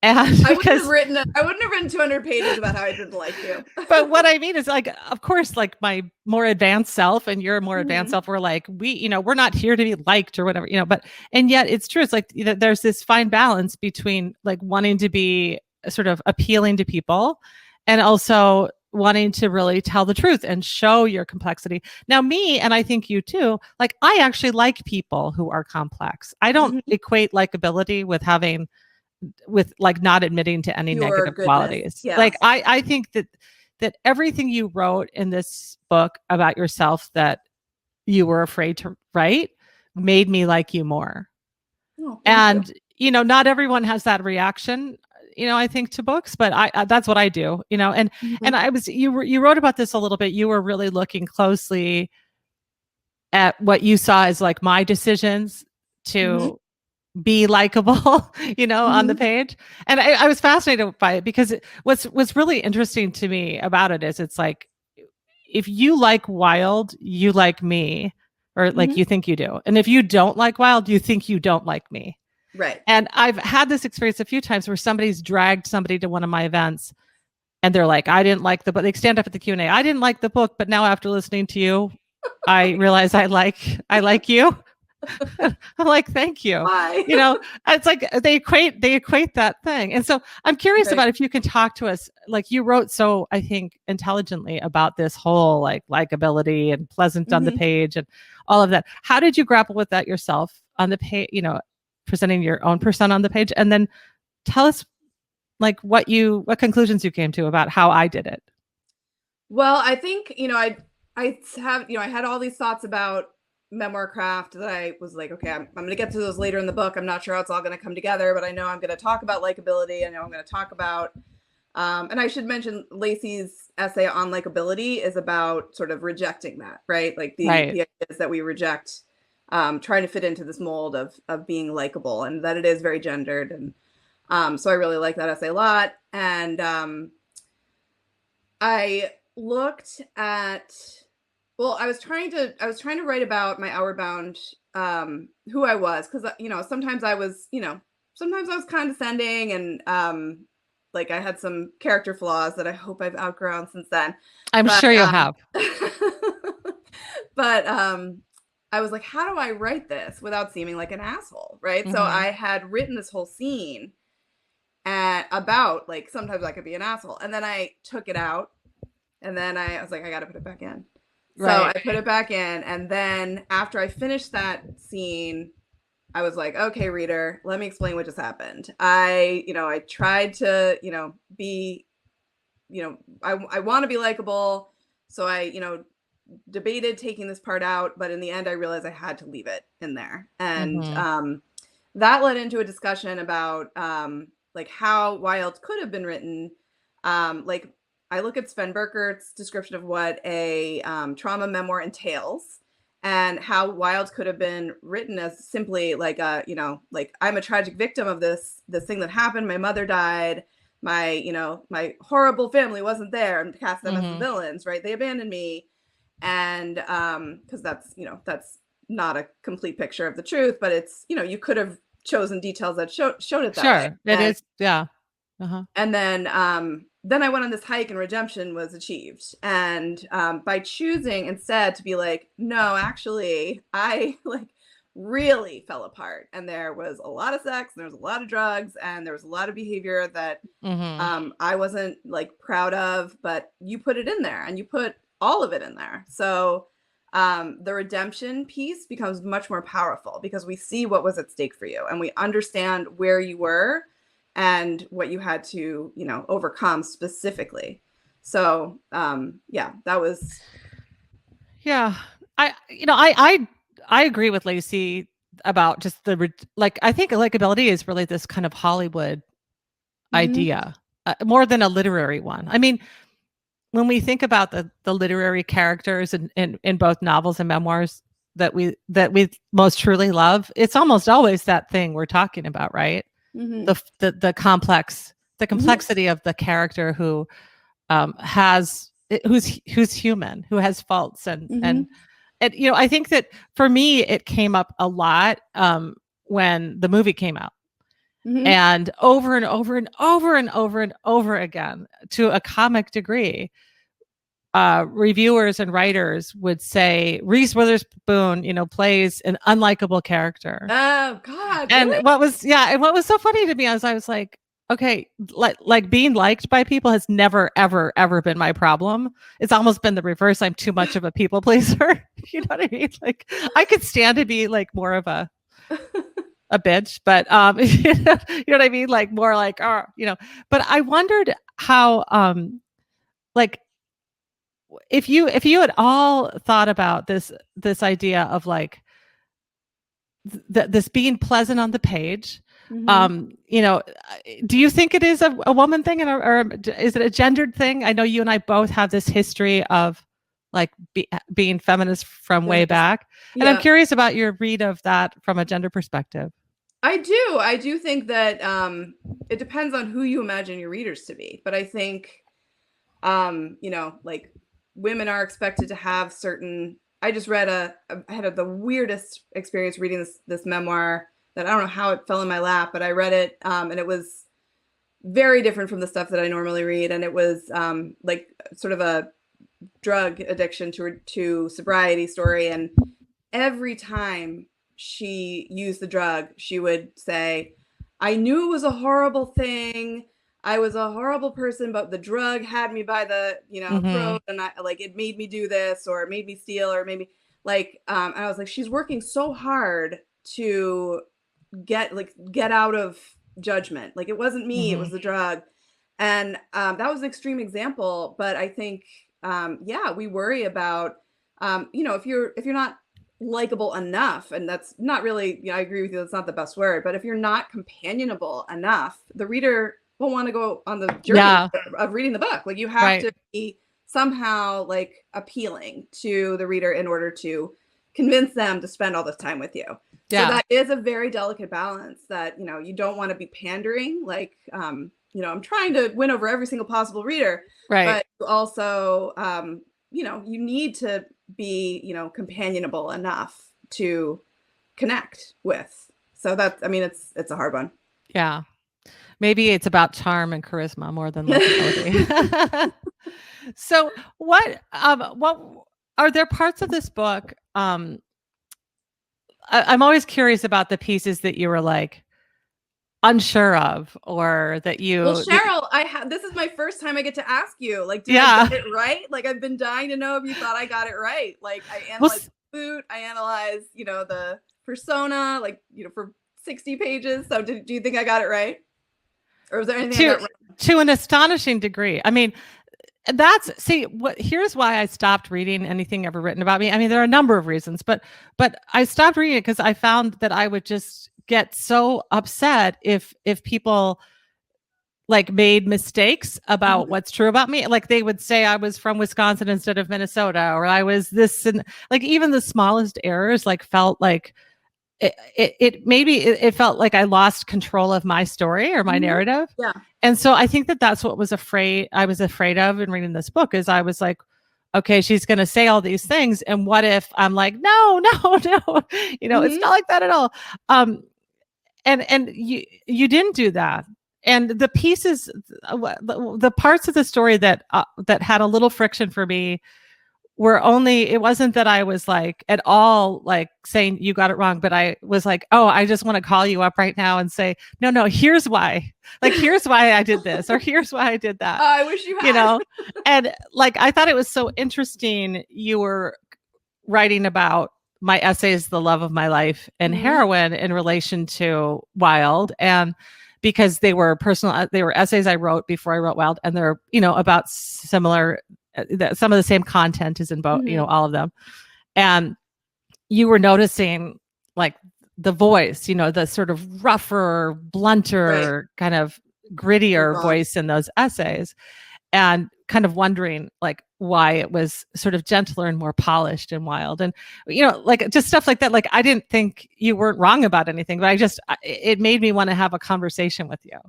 [SPEAKER 1] And because,
[SPEAKER 2] I wouldn't have written 200 pages about how I didn't like you.
[SPEAKER 1] but what I mean is, like, of course, like my more advanced self and your more advanced
[SPEAKER 2] Mhm.
[SPEAKER 1] self were like, we're not here to be liked or whatever, but, and yet it's true. It's like, there's this fine balance between like wanting to be sort of appealing to people and also wanting to really tell the truth and show your complexity. Now, me, and I think you too, like, I actually like people who are complex. I don't
[SPEAKER 2] Mhm.
[SPEAKER 1] equate likability with like not admitting to any
[SPEAKER 2] Pure
[SPEAKER 1] negative
[SPEAKER 2] goodness.
[SPEAKER 1] qualities.
[SPEAKER 2] Yeah.
[SPEAKER 1] Like, I think that everything you wrote in this book about yourself that you were afraid to write made me like you more.
[SPEAKER 2] Oh, thank you.
[SPEAKER 1] And not everyone has that reaction, I think, to books, but that's what I do. And
[SPEAKER 2] Mhm.
[SPEAKER 1] you wrote about this a little bit. You were really looking closely at what you saw as like my decisions
[SPEAKER 2] Mhm.
[SPEAKER 1] to be likable, on the
[SPEAKER 2] Mhm.
[SPEAKER 1] page. And I was fascinated by it, because what's really interesting to me about it is, it's like, if you like Wild, you like me, or like
[SPEAKER 2] Mhm.
[SPEAKER 1] you think you do. And if you don't like Wild, you think you don't like me.
[SPEAKER 2] Right.
[SPEAKER 1] And I've had this experience a few times where somebody's dragged somebody to one of my events, and they're like, I didn't like the book. They stand up at the Q&A. I didn't like the book, but now after listening to you, I realize I like you. I'm like, thank you.
[SPEAKER 2] Why?
[SPEAKER 1] It's like they equate that thing. And so I'm curious
[SPEAKER 2] Right.
[SPEAKER 1] about if you can talk to us, like you wrote so, I think, intelligently about this whole like likability and pleasant on the
[SPEAKER 2] Mhm.
[SPEAKER 1] page and all of that. How did you grapple with that yourself on the page, presenting your own persona on the page? And then tell us like what conclusions you came to about how I did it.
[SPEAKER 2] Well, I think, I have, I had all these thoughts about memoir craft that I was like, okay, I'm going to get to those later in the book. I'm not sure how it's all going to come together, but I know I'm going to talk about likability. I know I'm going to talk about, and I should mention Lacey's essay on likability is about sort of rejecting that, right? Like the ideas that we reject, trying to fit into this mold of being likable, and that it is very gendered. And so I really like that essay a lot. And I looked at, well, I was trying to write about my Outward Bound, who I was, because sometimes I was, sometimes I was condescending, and like I had some character flaws that I hope I've outgrown since then.
[SPEAKER 1] I'm sure you have.
[SPEAKER 2] But I was like, how do I write this without seeming like an asshole, right? Mm-hmm. So I had written this whole scene about like sometimes I could be an asshole, and then I took it out, and then I was like, I got to put it back in. Right. So I put it back in, and then after I finished that scene, I was like, okay, reader, let me explain what just happened. I tried to, be, I want to be likable. So I, debated taking this part out, but in the end, I realized I had to leave it in there. And that led into a discussion about like how Wild could have been written. Like I look at Sven Burkert's description of what a trauma memoir entails, and how Wild could have been written as simply like like I'm a tragic victim of this thing that happened. My mother died. My horrible family wasn't there, and cast them as the villains, right? They abandoned me. And because that's not a complete picture of the truth, but it's you could have chosen details that showed it that way.
[SPEAKER 1] It is, yeah.
[SPEAKER 2] And then I went on this hike, and redemption was achieved. And by choosing instead to be like, no, actually, I like really fell apart, and there was a lot of sex, and there was a lot of drugs, and there was a lot of behavior that I wasn't like proud of, but you put it in there, and you put all of it in there. So the redemption piece becomes much more powerful because we see what was at stake for you, and we understand where you were and what you had to, overcome specifically. So yeah, that was.
[SPEAKER 1] Yeah. I agree with Lacey about just I think likability is really this kind of Hollywood idea, more than a literary one. I mean, when we think about the literary characters in both novels and memoirs that we most truly love, it's almost always that thing we're talking about, right? The complexity of the character who who's human, who has faults, and I think that for me it came up a lot when the movie came out. And over and over and over and over and over again, to a comic degree, reviewers and writers would say Reese Witherspoon, plays an unlikable character.
[SPEAKER 2] Oh God!
[SPEAKER 1] And
[SPEAKER 2] really?
[SPEAKER 1] what was so funny to me is I was like, okay, like being liked by people has never, ever, ever been my problem. It's almost been the reverse. I'm too much of a people pleaser. You know what I mean? Like I could stand to be like more of a bitch, but you know what I mean? Like more like, but I wondered how like if you had all thought about this idea of like this being pleasant on the page, do you think it is a woman thing, or is it a gendered thing? I know you and I both have this history of like being feminist from way back, and I'm curious about your read of that from a gender perspective.
[SPEAKER 2] I do think that it depends on who you imagine your readers to be, but I think like women are expected to have certain. I just read I had the weirdest experience reading this memoir that I don't know how it fell in my lap, but I read it and it was very different from the stuff that I normally read, and it was like sort of a drug addiction to sobriety story, and every time she used the drug, she would say, I knew it was a horrible thing. I was a horrible person, but the drug had me by the, throat, and I like it made me do this, or it made me steal, or maybe like, and I was like, she's working so hard to get out of judgment. Like it wasn't me, it was the drug. And that was an extreme example, but I think, we worry about if you're not likable enough, and that's not really, I agree with you, that's not the best word, but if you're not companionable enough, the reader won't want to go on the journey of reading the book. Like, you have to be somehow like appealing to the reader in order to convince them to spend all this time with you. So that is a very delicate balance that, you don't want to be pandering, like, I'm trying to win over every single possible reader, but you also, you need to be, companionable enough to connect with. So that's, it's a hard one.
[SPEAKER 1] Yeah. Maybe it's about charm and charisma more than likability. So what are there parts of this book? I'm always curious about the pieces that you were like unsure of, or that you.
[SPEAKER 2] Well, Cheryl, this is my first time I get to ask you, like, did I get it right? Like, I've been dying to know if you thought I got it right. Like, I analyzed food, I analyzed, the persona, like, for 60 pages. So do you think I got it right? Or was there anything I got right?
[SPEAKER 1] To an astonishing degree. I mean, here's why I stopped reading anything ever written about me. I mean, there are a number of reasons, but I stopped reading it because I found that I would just get so upset if people like made mistakes about what's true about me. Like, they would say I was from Wisconsin instead of Minnesota, or I was this, and like even the smallest errors like felt like it felt like I lost control of my story or my narrative.
[SPEAKER 2] Yeah.
[SPEAKER 1] And so I think that's what I was afraid of in reading this book, is I was like, okay, she's going to say all these things. And what if I'm like, no, it's not like that at all. And you didn't do that. And the pieces, the parts of the story that had a little friction for me it wasn't that I was like at all like saying you got it wrong, but I was like, oh, I just want to call you up right now and say, no, here's why. Like, here's why I did this, or here's why I did that.
[SPEAKER 2] I wish you had.
[SPEAKER 1] And like, I thought it was so interesting. You were writing about my essays, The Love of My Life and Heroine, in relation to Wild. And because they were essays I wrote before I wrote Wild, and they're, about similar, some of the same content is in both, all of them. And you were noticing like the voice, the sort of rougher, blunter, kind of grittier voice in those essays, and kind of wondering like why it was sort of gentler and more polished and Wild. And, like just stuff like that. Like, I didn't think you weren't wrong about anything, but it made me want to have a conversation with you.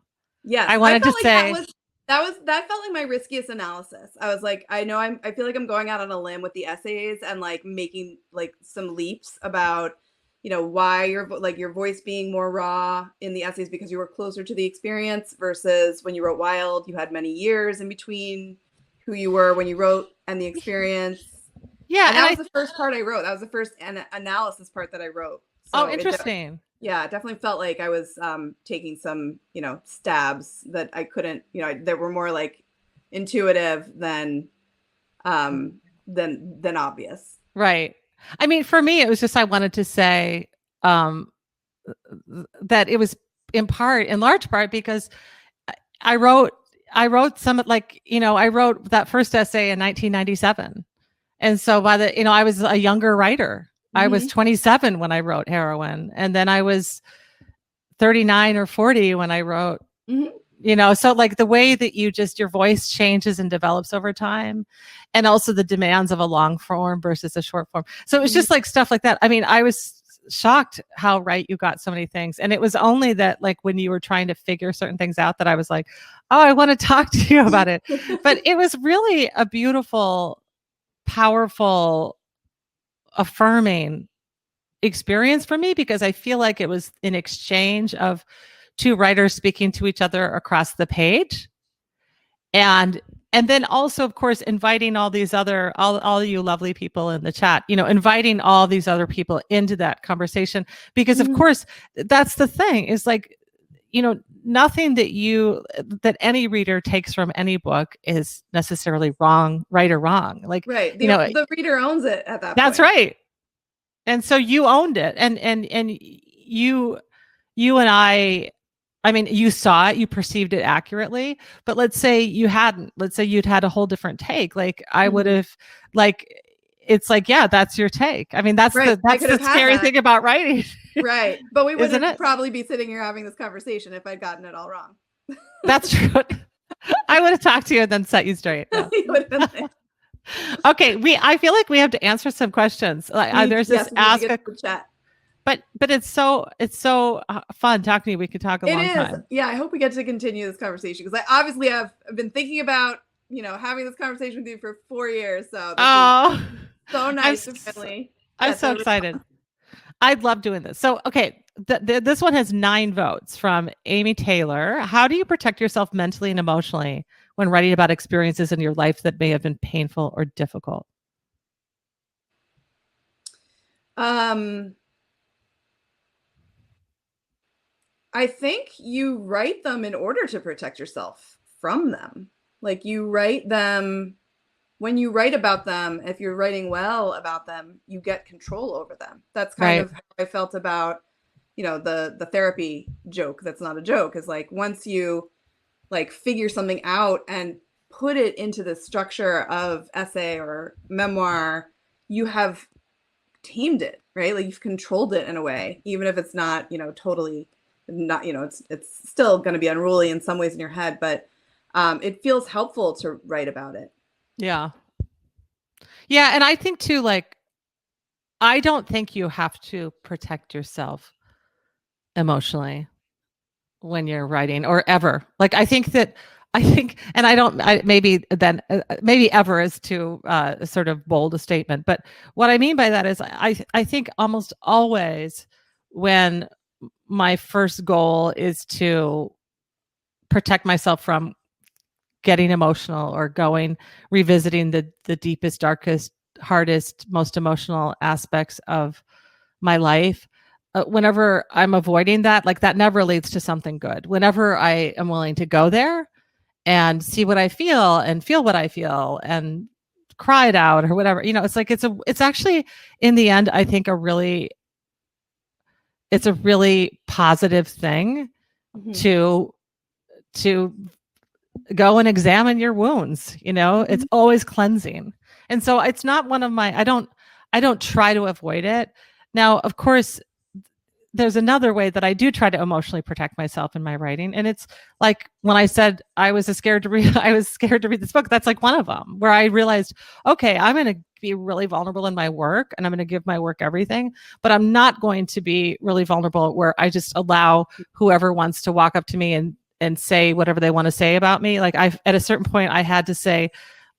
[SPEAKER 2] Yes.
[SPEAKER 1] I wanted to say
[SPEAKER 2] that felt like my riskiest analysis. I was like, I feel like I'm going out on a limb with the essays and like making like some leaps about, why your voice being more raw in the essays because you were closer to the experience, versus when you wrote Wild, you had many years in between who you were when you wrote and the experience. Yeah. And that was the first part I wrote. That was the first analysis part that I wrote.
[SPEAKER 1] So interesting.
[SPEAKER 2] It definitely felt like I was taking some, stabs that I couldn't, that were more like intuitive than obvious.
[SPEAKER 1] Right. I mean, for me, it was just, I wanted to say that it was in large part because I wrote some, like, I wrote that first essay in 1997. And so I was a younger writer. I was 27 when I wrote Heroine, and then I was 39 or 40 when I wrote, so like the way that your voice changes and develops over time, and also the demands of a long form versus a short form. So it was just like stuff like that. I mean, I was shocked how right you got so many things. And it was only that like when you were trying to figure certain things out that I was like, oh, I want to talk to you about it. But it was really a beautiful, powerful, affirming experience for me, because I feel like it was an exchange of two writers speaking to each other across the page, and then also, of course, inviting all these other all you lovely people in the chat, inviting all these other people into that conversation, because of course that's the thing, is like, nothing that any reader takes from any book is necessarily right or wrong. Like,
[SPEAKER 2] right. The reader owns it at that point.
[SPEAKER 1] That's right. And so you owned it. And you and I mean, you saw it, you perceived it accurately, but let's say you'd had a whole different take. Like I would have, like, it's like, yeah, that's your take. I mean, that's
[SPEAKER 2] Right.
[SPEAKER 1] that's the scary thing about writing.
[SPEAKER 2] Right. But we
[SPEAKER 1] Isn't
[SPEAKER 2] wouldn't
[SPEAKER 1] it?
[SPEAKER 2] probably be sitting here having this conversation if I'd gotten it all wrong.
[SPEAKER 1] That's true. I would have talked to you and then set you straight. No.
[SPEAKER 2] You would have been
[SPEAKER 1] Okay, I feel like we have to answer some questions. Like, there's this ask a
[SPEAKER 2] chat.
[SPEAKER 1] but it's so fun talking to you. We could talk a long time.
[SPEAKER 2] Yeah, I hope we get to continue this conversation because I obviously have been thinking about, having this conversation with you for 4 years. So this is so nice to finally.
[SPEAKER 1] I'm so excited. I'd love doing this. So, okay, this one has 9 votes from Amy Taylor. How do you protect yourself mentally and emotionally when writing about experiences in your life that may have been painful or difficult?
[SPEAKER 2] I think you write them in order to protect yourself from them. Like you write them, when you write about them, if you're writing well about them, you get control over them. That's kind of how I felt about, the therapy joke. That's not a joke. Is like, once you like figure something out and put it into the structure of essay or memoir, you have tamed it, right? Like you've controlled it in a way, even if it's not, totally not, it's still going to be unruly in some ways in your head, but it feels helpful to write about it.
[SPEAKER 1] Yeah. Yeah. And I think too, like, I don't think you have to protect yourself emotionally when you're writing or ever. Like, and maybe ever is too sort of bold a statement, but what I mean by that is I think almost always when my first goal is to protect myself from getting emotional or revisiting the deepest, darkest, hardest, most emotional aspects of my life. Whenever I'm avoiding that, like that never leads to something good. Whenever I am willing to go there and see what I feel and feel what I feel and cry it out or whatever, it's like, it's actually in the end, I think it's a really positive thing to go and examine your wounds. It's always cleansing. And so it's not one of my, I don't try to avoid it. Now, of course, there's another way that I do try to emotionally protect myself in my writing. And it's like when I said I was scared to read this book, that's like one of them where I realized, okay, I'm going to be really vulnerable in my work and I'm going to give my work everything, but I'm not going to be really vulnerable where I just allow whoever wants to walk up to me and say whatever they want to say about me. Like at a certain point I had to say,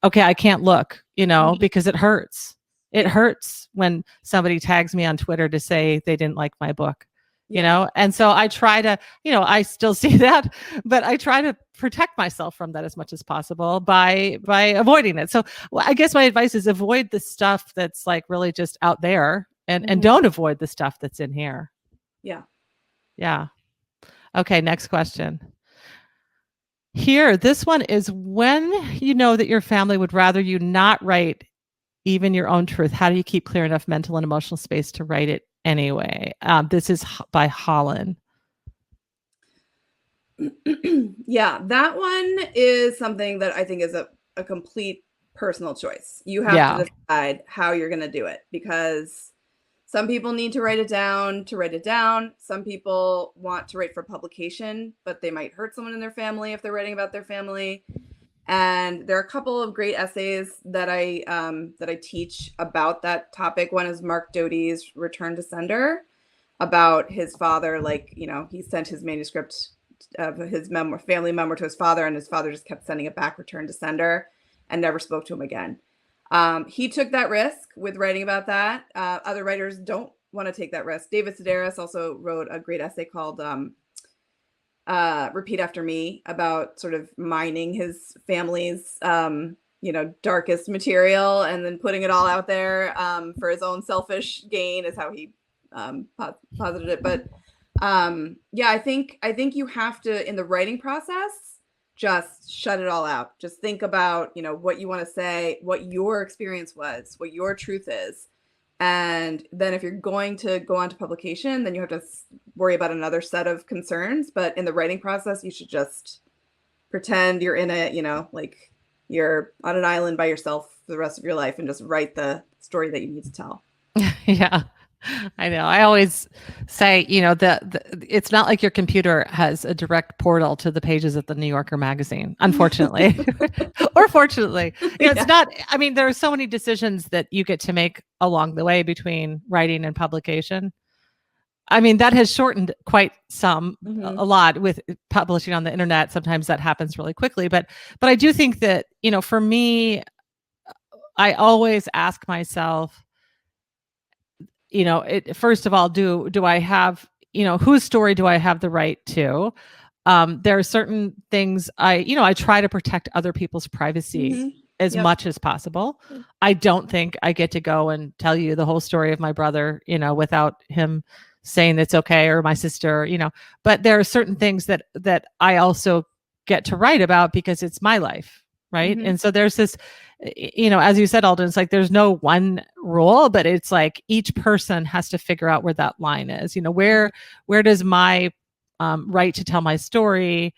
[SPEAKER 1] okay, I can't look, because it hurts. It hurts when somebody tags me on Twitter to say they didn't like my book, and so I try to, I still see that, but I try to protect myself from that as much as possible by avoiding it. So I guess my advice is avoid the stuff that's like really just out there and don't avoid the stuff that's in here.
[SPEAKER 2] Yeah.
[SPEAKER 1] Yeah. Okay. Next question. Here, this one is when you know that your family would rather you not write even your own truth. How do you keep clear enough mental and emotional space to write it anyway? This is by Holland.
[SPEAKER 2] Yeah, that one is something that I think is a complete personal choice. You have to decide how you're going to do it because some people need to write it down. Some people want to write for publication, but they might hurt someone in their family if they're writing about their family. And there are a couple of great essays that I teach about that topic. One is Mark Doty's Return to Sender, about his father. Like, he sent his manuscript of his family memoir to his father, and his father just kept sending it back, Return to Sender, and never spoke to him again. He took that risk with writing about that. Other writers don't want to take that risk. David Sedaris also wrote a great essay called Repeat After Me, about sort of mining his family's, darkest material and then putting it all out there for his own selfish gain is how he posited it. But I think you have to, in the writing process, just shut it all out. Just think about, what you want to say, what your experience was, what your truth is. And then if you're going to go on to publication, then you have to worry about another set of concerns. But in the writing process, you should just pretend you're in it, like you're on an island by yourself for the rest of your life and just write the story that you need to tell.
[SPEAKER 1] Yeah. I know. I always say, it's not like your computer has a direct portal to the pages of the New Yorker magazine, unfortunately, or fortunately. It's
[SPEAKER 2] Yeah.
[SPEAKER 1] not, I mean, there are so many decisions that you get to make along the way between writing and publication. I mean, that has shortened quite a lot with publishing on the internet. Sometimes that happens really quickly, but I do think that, for me, I always ask myself, first of all, do I have, whose story do I have the right to? There are certain things I try to protect other people's privacy as much as possible. I don't think I get to go and tell you the whole story of my brother, without him saying it's okay, or my sister, but there are certain things that I also get to write about because it's my life. Right. And so there's this, as you said, Alden, it's like there's no one rule, but it's like each person has to figure out where that line is. Where does my right to tell my story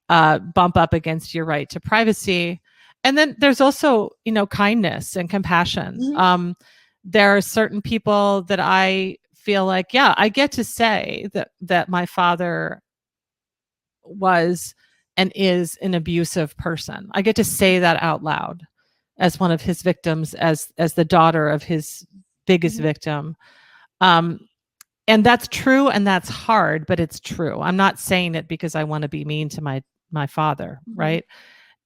[SPEAKER 1] bump up against your right to privacy? And then there's also, kindness and compassion. There are certain people that I feel like, yeah, I get to say that my father was and is an abusive person. I get to say that out loud as one of his victims, as the daughter of his biggest victim. And that's true, and that's hard, but it's true. I'm not saying it because I want to be mean to my father, right?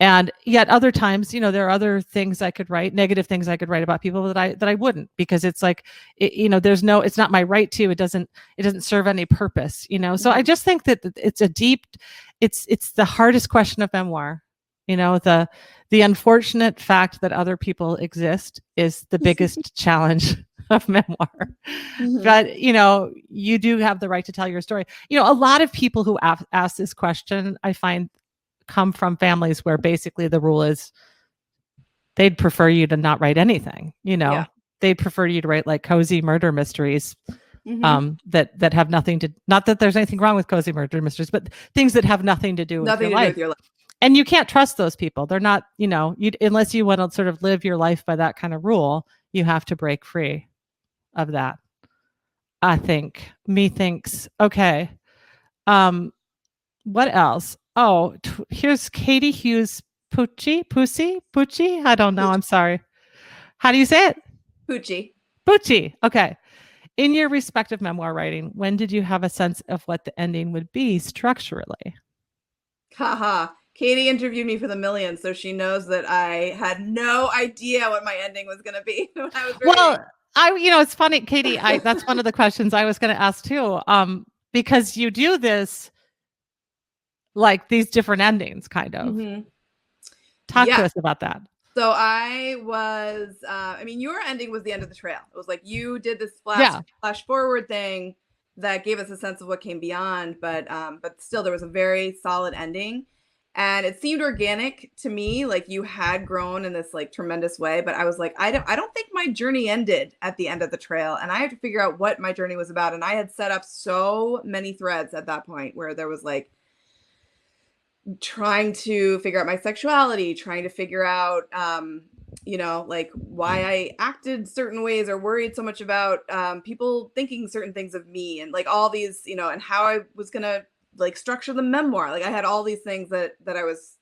[SPEAKER 1] And yet other times, there are other things I could write, negative things I could write about people that I wouldn't, because it's like, it's not my right to, it doesn't serve any purpose, So I just think that it's it's the hardest question of memoir. The unfortunate fact that other people exist is the biggest challenge of memoir. But, you do have the right to tell your story. A lot of people who ask this question, I find, come from families where basically the rule is they'd prefer you to not write anything. They'd prefer you to write like cozy murder mysteries that have nothing to, not that there's anything wrong with cozy murder mysteries, but things that have nothing to do with your life. And you can't trust those people. They're not, unless you want to sort of live your life by that kind of rule, you have to break free of that. I think. Methinks. Okay. What else? Oh, here's Katie Hughes Pucci. I don't know. I'm sorry. How do you say it? Pucci. Okay. In your respective memoir writing, when did you have a sense of what the ending would be structurally?
[SPEAKER 2] Haha. Katie interviewed me for The Million, so she knows that I had no idea what my ending was going to be.
[SPEAKER 1] It's funny, Katie, that's one of the questions I was going to ask too. Because you do this, like these different endings, kind of. Talk to us about that.
[SPEAKER 2] So I was, your ending was the end of the trail. It was like you did this flash forward thing that gave us a sense of what came beyond, but still there was a very solid ending. And it seemed organic to me, like you had grown in this like tremendous way. But I was like, I don't think my journey ended at the end of the trail, and I had to figure out what my journey was about. And I had set up so many threads at that point where there was like trying to figure out my sexuality, trying to figure out, like why I acted certain ways or worried so much about people thinking certain things of me, and like all these, and how I was gonna like structure the memoir. Like I had all these things that I was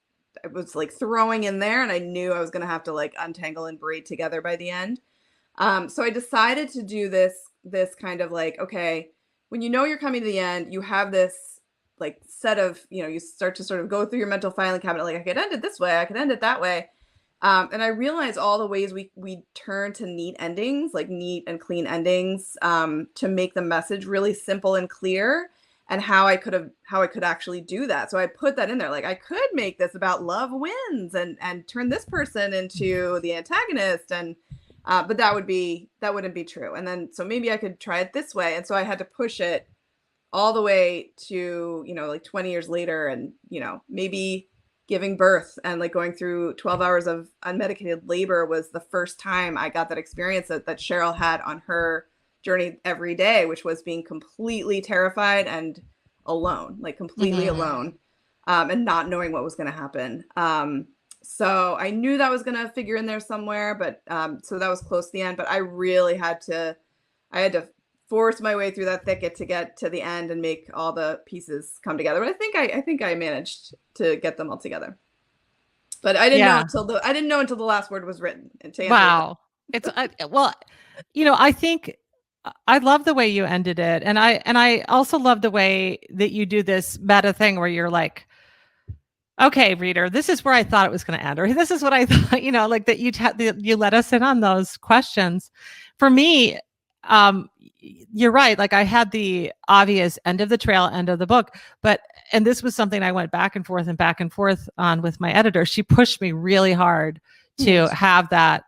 [SPEAKER 2] like throwing in there, and I knew I was going to have to like untangle and braid together by the end. So I decided to do this kind of like, okay, when you're coming to the end, you have this like set of, you start to sort of go through your mental filing cabinet. Like I could end it this way, I could end it that way. And I realized all the ways we turn to neat endings, like neat and clean endings, to make the message really simple and clear. And how I could actually do that. So I put that in there. Like I could make this about love wins and turn this person into the antagonist. And, but that wouldn't be true. And then, so maybe I could try it this way. And so I had to push it all the way to, like 20 years later, and, maybe giving birth and like going through 12 hours of unmedicated labor was the first time I got that experience that Cheryl had on her journey every day, which was being completely terrified and alone, like completely alone, and not knowing what was going to happen. So I knew that was going to figure in there somewhere, but so that was close to the end, but I really had to force my way through that thicket to get to the end and make all the pieces come together. But I think I managed to get them all together. But I didn't know until the last word was written.
[SPEAKER 1] Wow. It's well, I think I love the way you ended it. And I also love the way that you do this meta thing where you're like, okay, reader, this is where I thought it was going to end, or this is what I thought, like that you let us in on those questions. For me, you're right. Like I had the obvious end of the trail, end of the book, and this was something I went back and forth on with my editor. She pushed me really hard to have that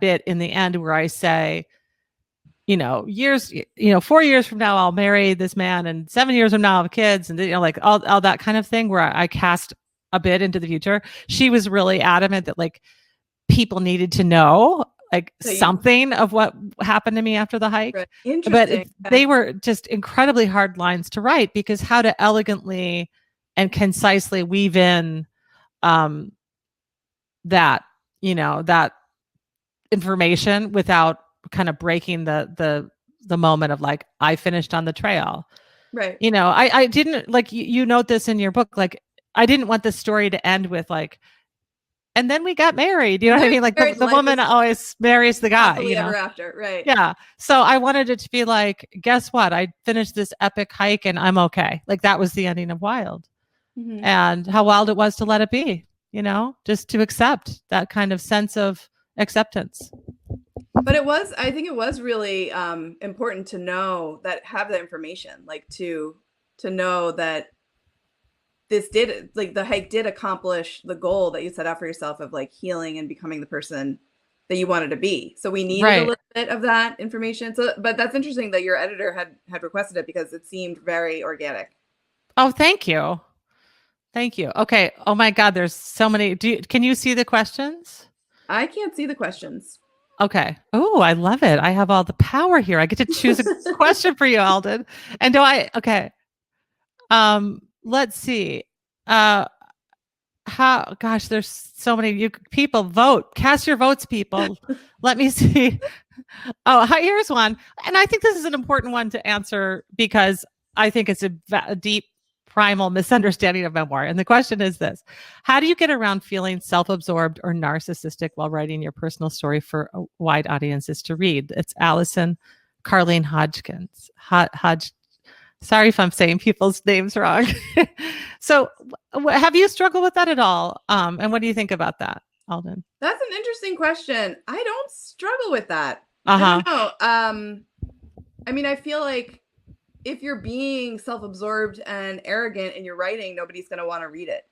[SPEAKER 1] bit in the end where I say, 4 years from now, I'll marry this man, and 7 years from now, I'll have kids, and like all that kind of thing where I cast a bit into the future. She was really adamant that like people needed to know like something of what happened to me after the hike.
[SPEAKER 2] Right. Interesting.
[SPEAKER 1] But they were just incredibly hard lines to write, because how to elegantly and concisely weave in that information without kind of breaking the moment of like, I finished on the trail.
[SPEAKER 2] Right.
[SPEAKER 1] I didn't, like, you note this in your book, like I didn't want the story to end with like, and then we got married. You know what I mean? Like the woman always marries the guy,
[SPEAKER 2] ever after. Right.
[SPEAKER 1] Yeah. So I wanted it to be like, guess what? I finished this epic hike and I'm okay. Like that was the ending of Wild. Mm-hmm. And how wild it was to let it be, just to accept that kind of sense of acceptance.
[SPEAKER 2] But I think it was really important to know have that information, like to know that the hike did accomplish the goal that you set out for yourself of like healing and becoming the person that you wanted to be. So we needed a little bit of that information. So, but that's interesting that your editor had requested it, because it seemed very organic.
[SPEAKER 1] Oh, thank you. Thank you. Okay. Oh my God, there's so many. Can you see the questions?
[SPEAKER 2] I can't see the questions.
[SPEAKER 1] Okay. Oh, I love it. I have all the power here. I get to choose a question for you, Alden. And okay. Let's see. There's so many people. Vote. Cast your votes, people. Let me see. Oh, here's one. And I think this is an important one to answer, because I think it's a deep primal misunderstanding of memoir. And the question is this: how do you get around feeling self-absorbed or narcissistic while writing your personal story for wide audiences to read? It's Allison Carlene Hodgkins. Sorry if I'm saying people's names wrong. So have you struggled with that at all? And what do you think about that, Alden?
[SPEAKER 2] That's an interesting question. I don't struggle with that.
[SPEAKER 1] Uh-huh.
[SPEAKER 2] I don't know. I mean, I feel like if you're being self-absorbed and arrogant in your writing, nobody's going to want to read it,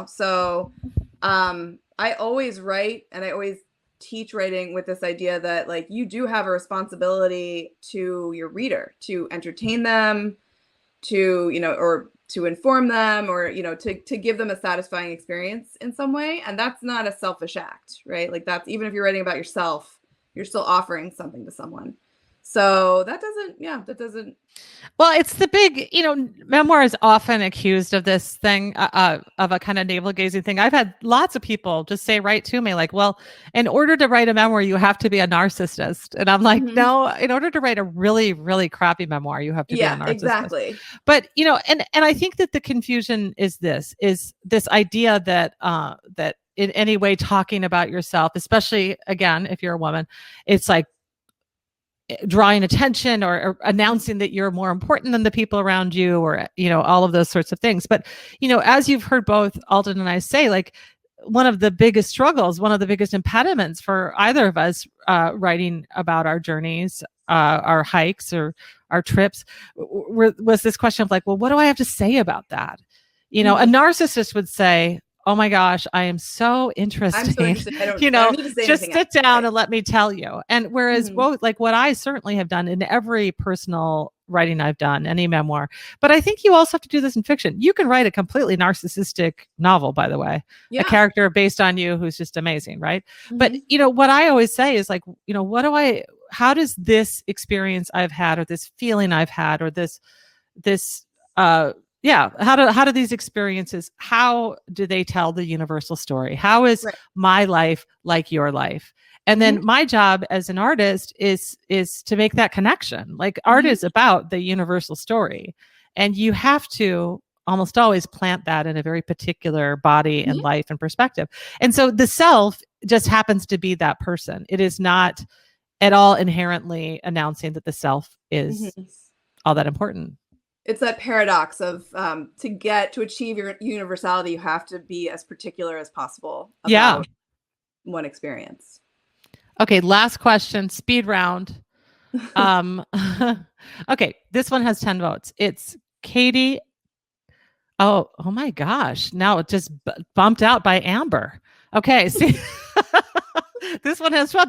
[SPEAKER 2] So I always write, and I always teach writing with this idea that like you do have a responsibility to your reader to entertain them, to, or to inform them, or, to give them a satisfying experience in some way. And that's not a selfish act, right? Like that's, even if you're writing about yourself, you're still offering something to someone. So that doesn't.
[SPEAKER 1] Well, it's the big, memoir is often accused of this thing, of a kind of navel gazing thing. I've had lots of people just say right to me, like, well, in order to write a memoir, you have to be a narcissist. And I'm like, no, in order to write a really, really crappy memoir, you have to be a narcissist.
[SPEAKER 2] Exactly.
[SPEAKER 1] But, and I think that the confusion is this idea that, that in any way talking about yourself, especially again, if you're a woman, it's like drawing attention or announcing that you're more important than the people around you, or, all of those sorts of things. But, as you've heard both Alden and I say, like one of the biggest struggles, one of the biggest impediments for either of us writing about our journeys, our hikes or our trips was this question of like, well, what do I have to say about that? A narcissist would say, oh my gosh, I am so interested.
[SPEAKER 2] I'm so interested. I don't need to say
[SPEAKER 1] just sit down and let me tell you. And whereas both, like what I certainly have done in every personal writing I've done, any memoir, but I think you also have to do this in fiction. You can write a completely narcissistic novel, by the way, a character based on you who's just amazing, right? But, what I always say is like, how does this experience I've had, or this feeling I've had, or this yeah, how do these experiences, how do they tell the universal story? How is my life like your life? And then my job as an artist is to make that connection. Like art is about the universal story, and you have to almost always plant that in a very particular body and life and perspective. And so the self just happens to be that person. It is not at all inherently announcing that the self is all that important.
[SPEAKER 2] It's that paradox of to achieve your universality, you have to be as particular as possible about one experience.
[SPEAKER 1] Okay, last question, speed round. Okay, this one has 10 votes. It's Katie. Oh my gosh. Now it just bumped out by Amber. Okay, see. This one has 12.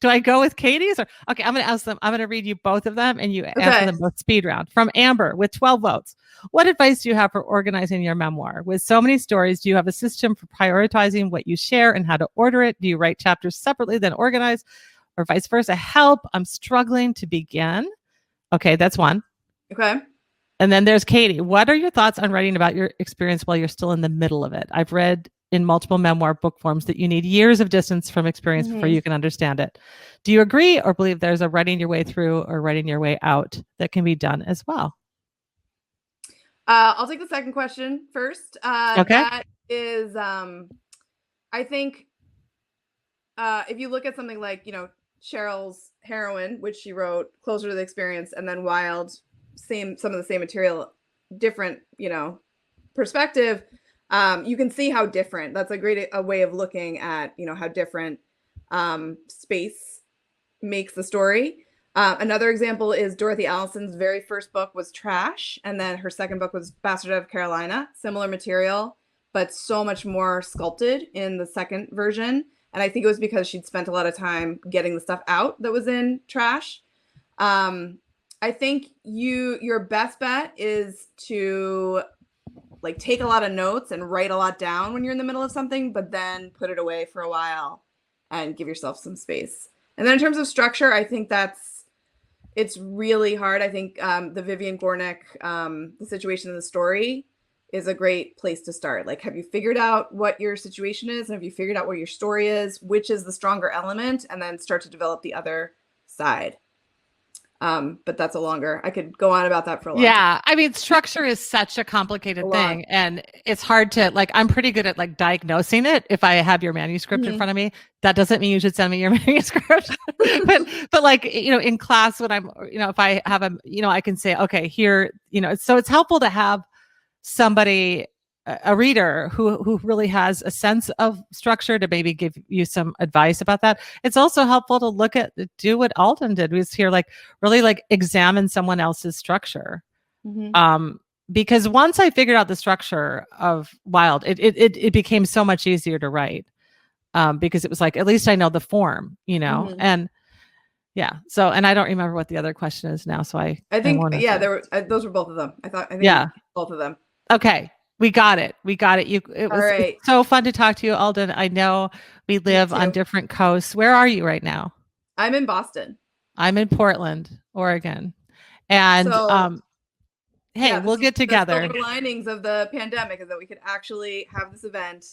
[SPEAKER 1] Do I go with Katie's or okay, I'm going to ask them. I'm going to read you both of them and you answer them both speed round. From Amber with 12 votes. What advice do you have for organizing your memoir? With so many stories, do you have a system for prioritizing what you share and how to order it? Do you write chapters separately then organize, or vice versa? Help, I'm struggling to begin. Okay, that's one.
[SPEAKER 2] Okay.
[SPEAKER 1] And then there's Katie. What are your thoughts on writing about your experience while you're still in the middle of it? I've read in multiple memoir book forms that you need years of distance from experience before you can understand it. Do you agree or believe there's a writing your way through or writing your way out that can be done as well?
[SPEAKER 2] I'll take the second question first. Okay. That is, I think if you look at something like, Cheryl's Heroine, which she wrote closer to the experience, and then Wild, some of the same material, different, perspective. You can see how different. That's a great way of looking at, how different space makes the story. Another example is Dorothy Allison's very first book was Trash, and then her second book was Bastard of Carolina. Similar material, but so much more sculpted in the second version. And I think it was because she'd spent a lot of time getting the stuff out that was in Trash. I think your best bet is to take a lot of notes and write a lot down when you're in the middle of something, but then put it away for a while and give yourself some space. And then in terms of structure, I think it's really hard. I think the Vivian Gornick, the situation in the story is a great place to start. Have you figured out what your situation is? And have you figured out what your story is? Which is the stronger element? And then start to develop the other side. But that's I could go on about that for a long time.
[SPEAKER 1] I mean, structure is such a complicated thing, and it's hard to I'm pretty good at diagnosing it. If I have your manuscript in front of me, that doesn't mean you should send me your manuscript. but in class when I'm, if I have I can say, okay, here, so it's helpful to have somebody, a reader who really has a sense of structure to maybe give you some advice about that. It's also helpful to do what Alden did, was here, really examine someone else's structure. Because once I figured out the structure of Wild, it became so much easier to write. Because it was at least I know the form, and so, and I don't remember what the other question is now. So I think,
[SPEAKER 2] those were both of them. I think both of them.
[SPEAKER 1] Okay. We got it. It's so fun to talk to you, Alden. I know we live on different coasts. Where are you right now?
[SPEAKER 2] I'm in Boston.
[SPEAKER 1] I'm in Portland, Oregon. And hey, we'll get together.
[SPEAKER 2] The silver linings of the pandemic is that we could actually have this event.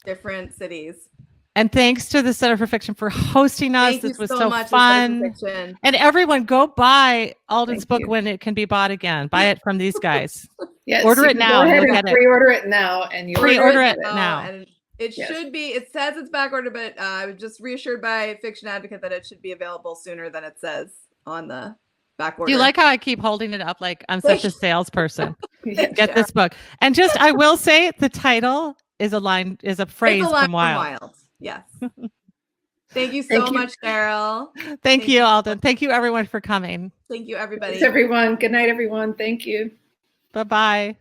[SPEAKER 2] Different cities.
[SPEAKER 1] And thanks to the Center for Fiction for hosting us. This was so fun. And everyone, go buy Alden's book when it can be bought again. Buy it from these guys.
[SPEAKER 3] Yes,
[SPEAKER 1] order it now.
[SPEAKER 3] Go ahead and pre-order it now, and you
[SPEAKER 1] pre-order it now.
[SPEAKER 2] And it should be. It says it's back ordered, but I was just reassured by Fiction Advocate that it should be available sooner than it says on the back order.
[SPEAKER 1] Do you like how I keep holding it up like I'm such a salesperson? Get this book. And just, I will say, the title is a phrase from Wild.
[SPEAKER 2] Yes. Thank you so much, Cheryl.
[SPEAKER 1] Thank you, Alden. Thank you, everyone, for coming.
[SPEAKER 2] Thank you, everybody.
[SPEAKER 3] Thanks, everyone. Good night, everyone. Thank you.
[SPEAKER 1] Bye-bye.